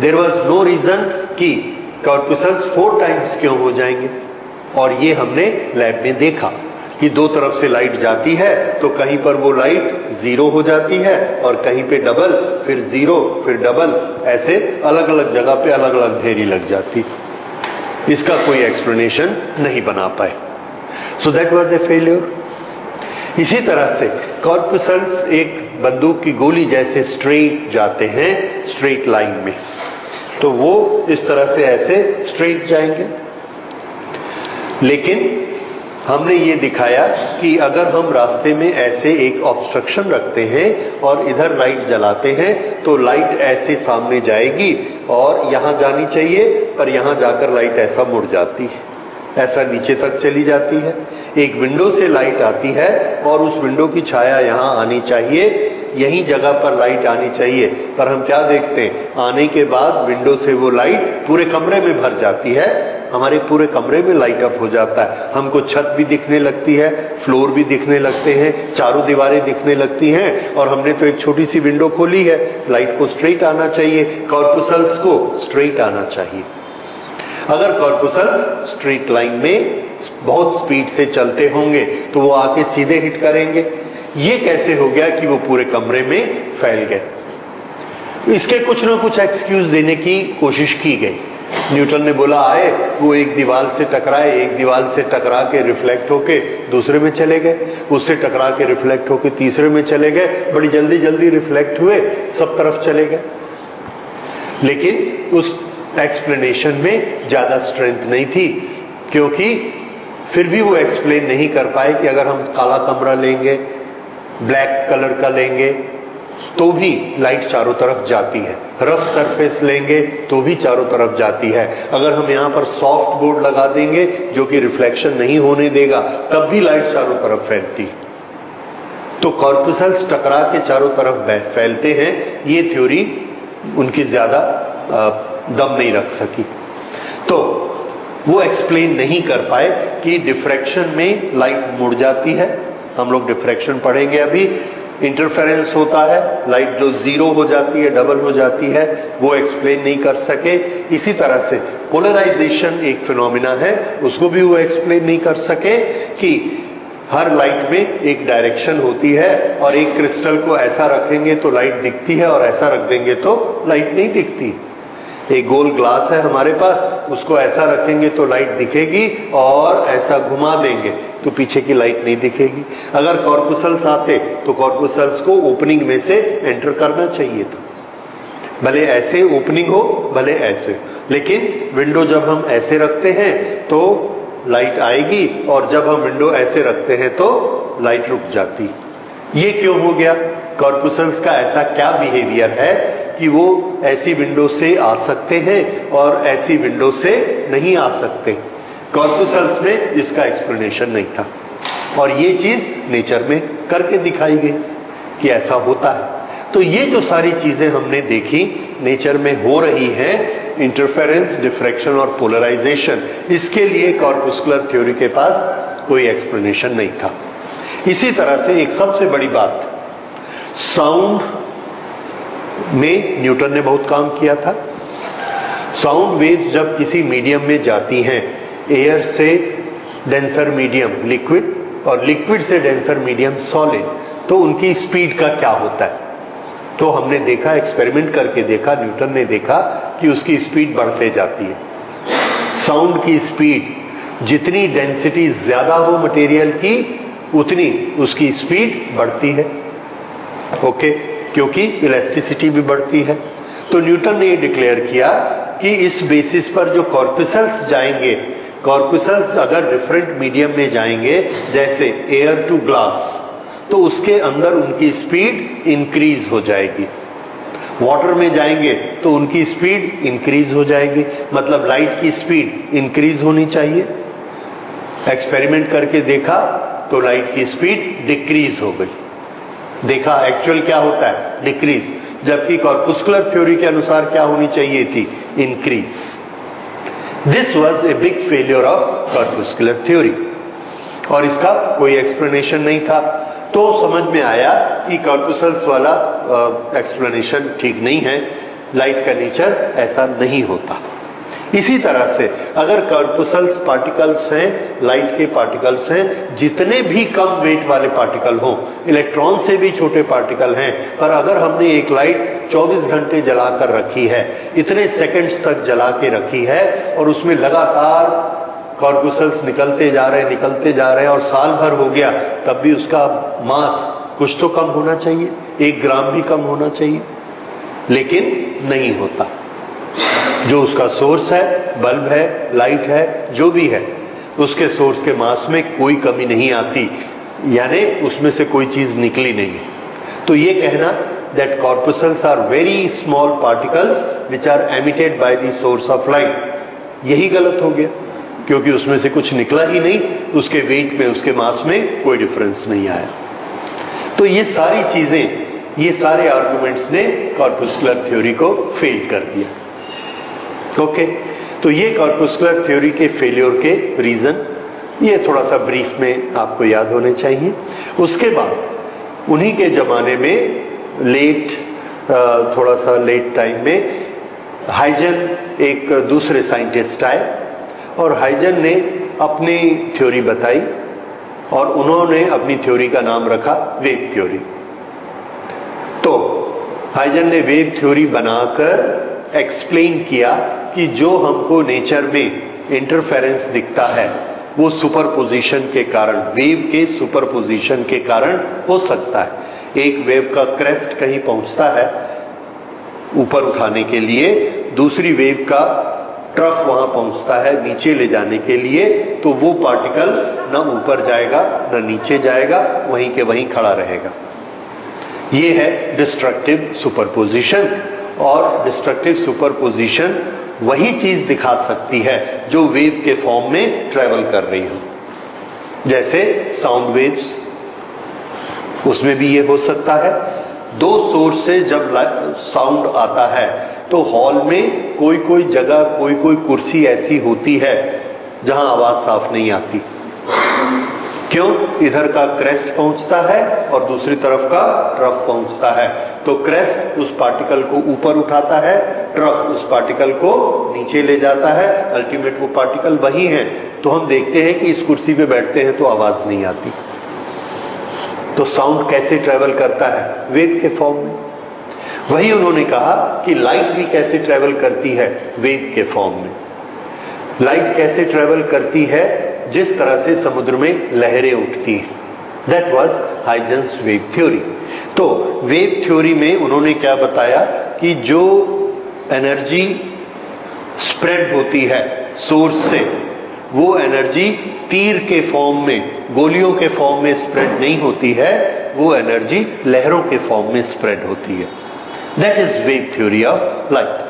देयर वाज नो रीजन कि कॉर्पुसल्स 4 टाइम्स क्यों हो जाएंगे। और ये हमने लैब में देखा कि दो तरफ से लाइट जाती है तो कहीं पर वो लाइट जीरो हो जाती है और कहीं पे डबल, फिर जीरो, फिर डबल, ऐसे अलग अलग जगह पे अलग अलग ढेरी लग जाती। इसका कोई एक्सप्लेनेशन नहीं बना पाए। So that was a failure. इसी तरह से कॉर्पुसल्स एक बंदूक की गोली जैसे स्ट्रेट जाते हैं स्ट्रेट लाइन में, तो वो इस तरह से ऐसे स्ट्रेट जाएंगे। लेकिन हमने ये दिखाया कि अगर हम रास्ते में ऐसे एक ऑब्स्ट्रक्शन रखते हैं और इधर लाइट जलाते हैं तो लाइट ऐसे सामने जाएगी और यहां जानी चाहिए पर यहां जाकर लाइट ऐसा मुड़ जाती है, ऐसा नीचे तक चली जाती है। एक विंडो से लाइट आती है और उस विंडो की छाया यहां आनी चाहिए, यही जगह पर लाइट आनी चाहिए, पर हम क्या देखते हैं आने के बाद विंडो से वो लाइट पूरे कमरे में भर जाती है, हमारे पूरे कमरे में लाइट अप हो जाता है। हमको छत भी दिखने लगती है, फ्लोर भी दिखने लगते हैं, चारों दीवारें दिखने लगती हैं और हमने तो एक छोटी सी विंडो खोली है। लाइट को स्ट्रेट आना चाहिए, कॉर्पुसल्स को स्ट्रेट आना चाहिए। अगर कॉर्पुसल्स स्ट्रेट लाइन में बहुत स्पीड से चलते होंगे तो वो आके सीधे हिट करेंगे। ये कैसे हो गया कि वो पूरे कमरे में फैल गए? इसके कुछ ना कुछ एक्सक्यूज देने की कोशिश की गई। न्यूटन ने बोला आए वो एक दीवार से टकराए, एक दीवार से टकरा के रिफ्लेक्ट होके दूसरे में चले गए, उससे टकरा के रिफ्लेक्ट होके तीसरे में चले गए, बड़ी जल्दी जल्दी रिफ्लेक्ट हुए, सब तरफ चले गए। लेकिन उस एक्सप्लेनेशन में ज्यादा स्ट्रेंथ नहीं थी क्योंकि फिर भी वो एक्सप्लेन नहीं कर पाए कि अगर हम काला कमरा लेंगे, ब्लैक कलर का लेंगे तो भी लाइट चारों तरफ जाती है, रफ सरफेस लेंगे तो भी चारों तरफ जाती है, अगर हम यहाँ पर सॉफ्ट बोर्ड लगा देंगे जो कि रिफ्लेक्शन नहीं होने देगा तब भी लाइट चारों तरफ फैलती है। तो कॉर्पुसल्स टकरा के चारों तरफ फैलते हैं, ये थ्योरी उनकी ज्यादा दम नहीं रख सकी। तो वो एक्सप्लेन नहीं कर पाए कि डिफ्रैक्शन में लाइट मुड़ जाती है। हम लोग डिफ्रैक्शन पढ़ेंगे अभी। इंटरफेरेंस होता है, लाइट जो जीरो हो जाती है डबल हो जाती है, वो एक्सप्लेन नहीं कर सके। इसी तरह से पोलराइजेशन एक फिनोमिना है, उसको भी वो एक्सप्लेन नहीं कर सके कि हर लाइट में एक डायरेक्शन होती है और एक क्रिस्टल को ऐसा रखेंगे तो लाइट दिखती है और ऐसा रख देंगे तो लाइट नहीं दिखती। एक गोल ग्लास है हमारे पास, उसको ऐसा रखेंगे तो लाइट दिखेगी और ऐसा घुमा देंगे तो पीछे की लाइट नहीं दिखेगी। अगर कॉर्पुसल्स आते तो कॉर्पुसल्स को ओपनिंग में से एंटर करना चाहिए था, भले ऐसे ओपनिंग हो भले ऐसे, लेकिन विंडो जब हम ऐसे रखते हैं तो लाइट आएगी और जब हम विंडो ऐसे रखते हैं तो लाइट रुक जाती। ये क्यों हो गया? कॉर्पुसल्स का ऐसा क्या बिहेवियर है कि वो ऐसी विंडो से आ सकते हैं और ऐसी विंडो से नहीं आ सकते? कॉर्पुसल्स में इसका एक्सप्लेनेशन नहीं था और ये चीज नेचर में करके दिखाई गई कि ऐसा होता है। तो ये जो सारी चीजें हमने देखी नेचर में हो रही है, इंटरफेरेंस, डिफ्रैक्शन और पोलराइजेशन, इसके लिए कॉर्पुस्कुलर थ्योरी के पास कोई एक्सप्लेनेशन नहीं था। इसी तरह से एक सबसे बड़ी बात, साउंड में न्यूटन ने बहुत काम किया था। साउंड वेव्स जब किसी मीडियम में जाती हैं, एयर से डेंसर मीडियम लिक्विड और लिक्विड से डेंसर मीडियम सॉलिड, तो उनकी स्पीड का क्या होता है? तो हमने देखा, एक्सपेरिमेंट करके देखा, न्यूटन ने देखा कि उसकी स्पीड बढ़ते जाती है। साउंड की स्पीड जितनी डेंसिटी ज्यादा हो मटेरियल की, उतनी उसकी स्पीड बढ़ती है। ओके, क्योंकि इलास्टिसिटी भी बढ़ती है। तो न्यूटन ने ये डिक्लेयर किया कि इस बेसिस पर जो कॉर्पुसल्स जाएंगे, कॉर्पुसल्स अगर डिफरेंट मीडियम में जाएंगे, जैसे एयर टू ग्लास, तो उसके अंदर उनकी स्पीड इंक्रीज हो जाएगी। वाटर में जाएंगे तो उनकी स्पीड इंक्रीज हो जाएगी, मतलब लाइट की स्पीड इंक्रीज होनी चाहिए। एक्सपेरिमेंट करके देखा तो लाइट की स्पीड डिक्रीज हो गई। देखा एक्चुअल क्या होता है, डिक्रीज, जबकि कॉर्पुस्कुलर थ्योरी के अनुसार क्या होनी चाहिए थी, increase. This was a big failure of corpuscular theory, और इसका कोई एक्सप्लेनेशन नहीं था। तो समझ में आया कि कॉर्पुसल्स वाला एक्सप्लेनेशन ठीक नहीं है, लाइट का नेचर ऐसा नहीं होता। इसी तरह से अगर कॉर्पुसल्स पार्टिकल्स हैं, लाइट के पार्टिकल्स हैं, जितने भी कम वेट वाले पार्टिकल हों, इलेक्ट्रॉन से भी छोटे पार्टिकल हैं, पर अगर हमने एक लाइट 24 घंटे जला कर रखी है, इतने सेकंड्स तक जला के रखी है, और उसमें लगातार कॉर्पुसल्स निकलते जा रहे हैं और साल भर हो गया, तब भी उसका मास कुछ तो कम होना चाहिए, 1 ग्राम भी कम होना चाहिए, लेकिन नहीं होता। जो उसका सोर्स है, बल्ब है, लाइट है, जो भी है, उसके सोर्स के मास में कोई कमी नहीं आती, यानी उसमें से कोई चीज निकली नहीं है। तो ये कहना that corpuscles are very small particles which are emitted by the source of light, यही गलत हो गया, क्योंकि उसमें से कुछ निकला ही नहीं, उसके वेट में, उसके मास में कोई डिफरेंस नहीं आया। तो ये सारी चीजें, ये सारे आर्गुमेंट्स ने कॉर्पुस्कुलर थ्योरी को फेल कर दिया। ओके, तो ये कॉर्पुस्कुलर थ्योरी के फेलियर के रीजन, ये थोड़ा सा ब्रीफ में आपको याद होने चाहिए। उसके बाद उन्हीं के जमाने में थोड़ा सा लेट टाइम में हाइजन एक दूसरे साइंटिस्ट आए, और हाइजन ने अपनी थ्योरी बताई, और उन्होंने अपनी थ्योरी का नाम रखा वेव थ्योरी। तो हाइजन ने वेव थ्योरी बनाकर एक्सप्लेन किया कि जो हमको नेचर में इंटरफेरेंस दिखता है, वो सुपरपोजिशन के कारण, वेव के सुपरपोजिशन के कारण हो सकता है। एक वेव का क्रेस्ट कहीं पहुंचता है ऊपर उठाने के लिए, दूसरी वेव का ट्रफ वहां पहुंचता है नीचे ले जाने के लिए, तो वो पार्टिकल ना ऊपर जाएगा ना नीचे जाएगा, वहीं के वहीं खड़ा रहेगा। ये है डिस्ट्रक्टिव सुपरपोजिशन, और डिस्ट्रक्टिव सुपरपोजिशन वही चीज दिखा सकती है जो वेव के फॉर्म में ट्रेवल कर रही हो, जैसे साउंड वेव्स, उसमें भी ये हो सकता है। 2 सोर्स से जब साउंड आता है, तो हॉल में कोई जगह, कोई कुर्सी ऐसी होती है जहां आवाज साफ नहीं आती। क्यों? इधर का क्रेस्ट पहुंचता है और दूसरी तरफ का ट्रफ पहुंचता है, तो क्रेस्ट उस पार्टिकल को ऊपर उठाता है, ट्रफ उस पार्टिकल को नीचे ले जाता है, अल्टीमेट वो पार्टिकल वही है। तो हम देखते हैं कि इस कुर्सी पे बैठते हैं तो आवाज नहीं आती। तो साउंड कैसे ट्रेवल करता है? वेव के फॉर्म में। वही उन्होंने कहा कि लाइट भी कैसे ट्रेवल करती है? वेव के फॉर्म में। लाइट कैसे ट्रेवल करती है? जिस तरह से समुद्र में लहरें उठती हैं। That was Huygens wave theory. तो वेव थ्योरी में उन्होंने क्या बताया कि जो एनर्जी स्प्रेड होती है सोर्स से, वो एनर्जी तीर के फॉर्म में, गोलियों के फॉर्म में स्प्रेड नहीं होती है, वो एनर्जी लहरों के फॉर्म में स्प्रेड होती है। That is wave theory of light.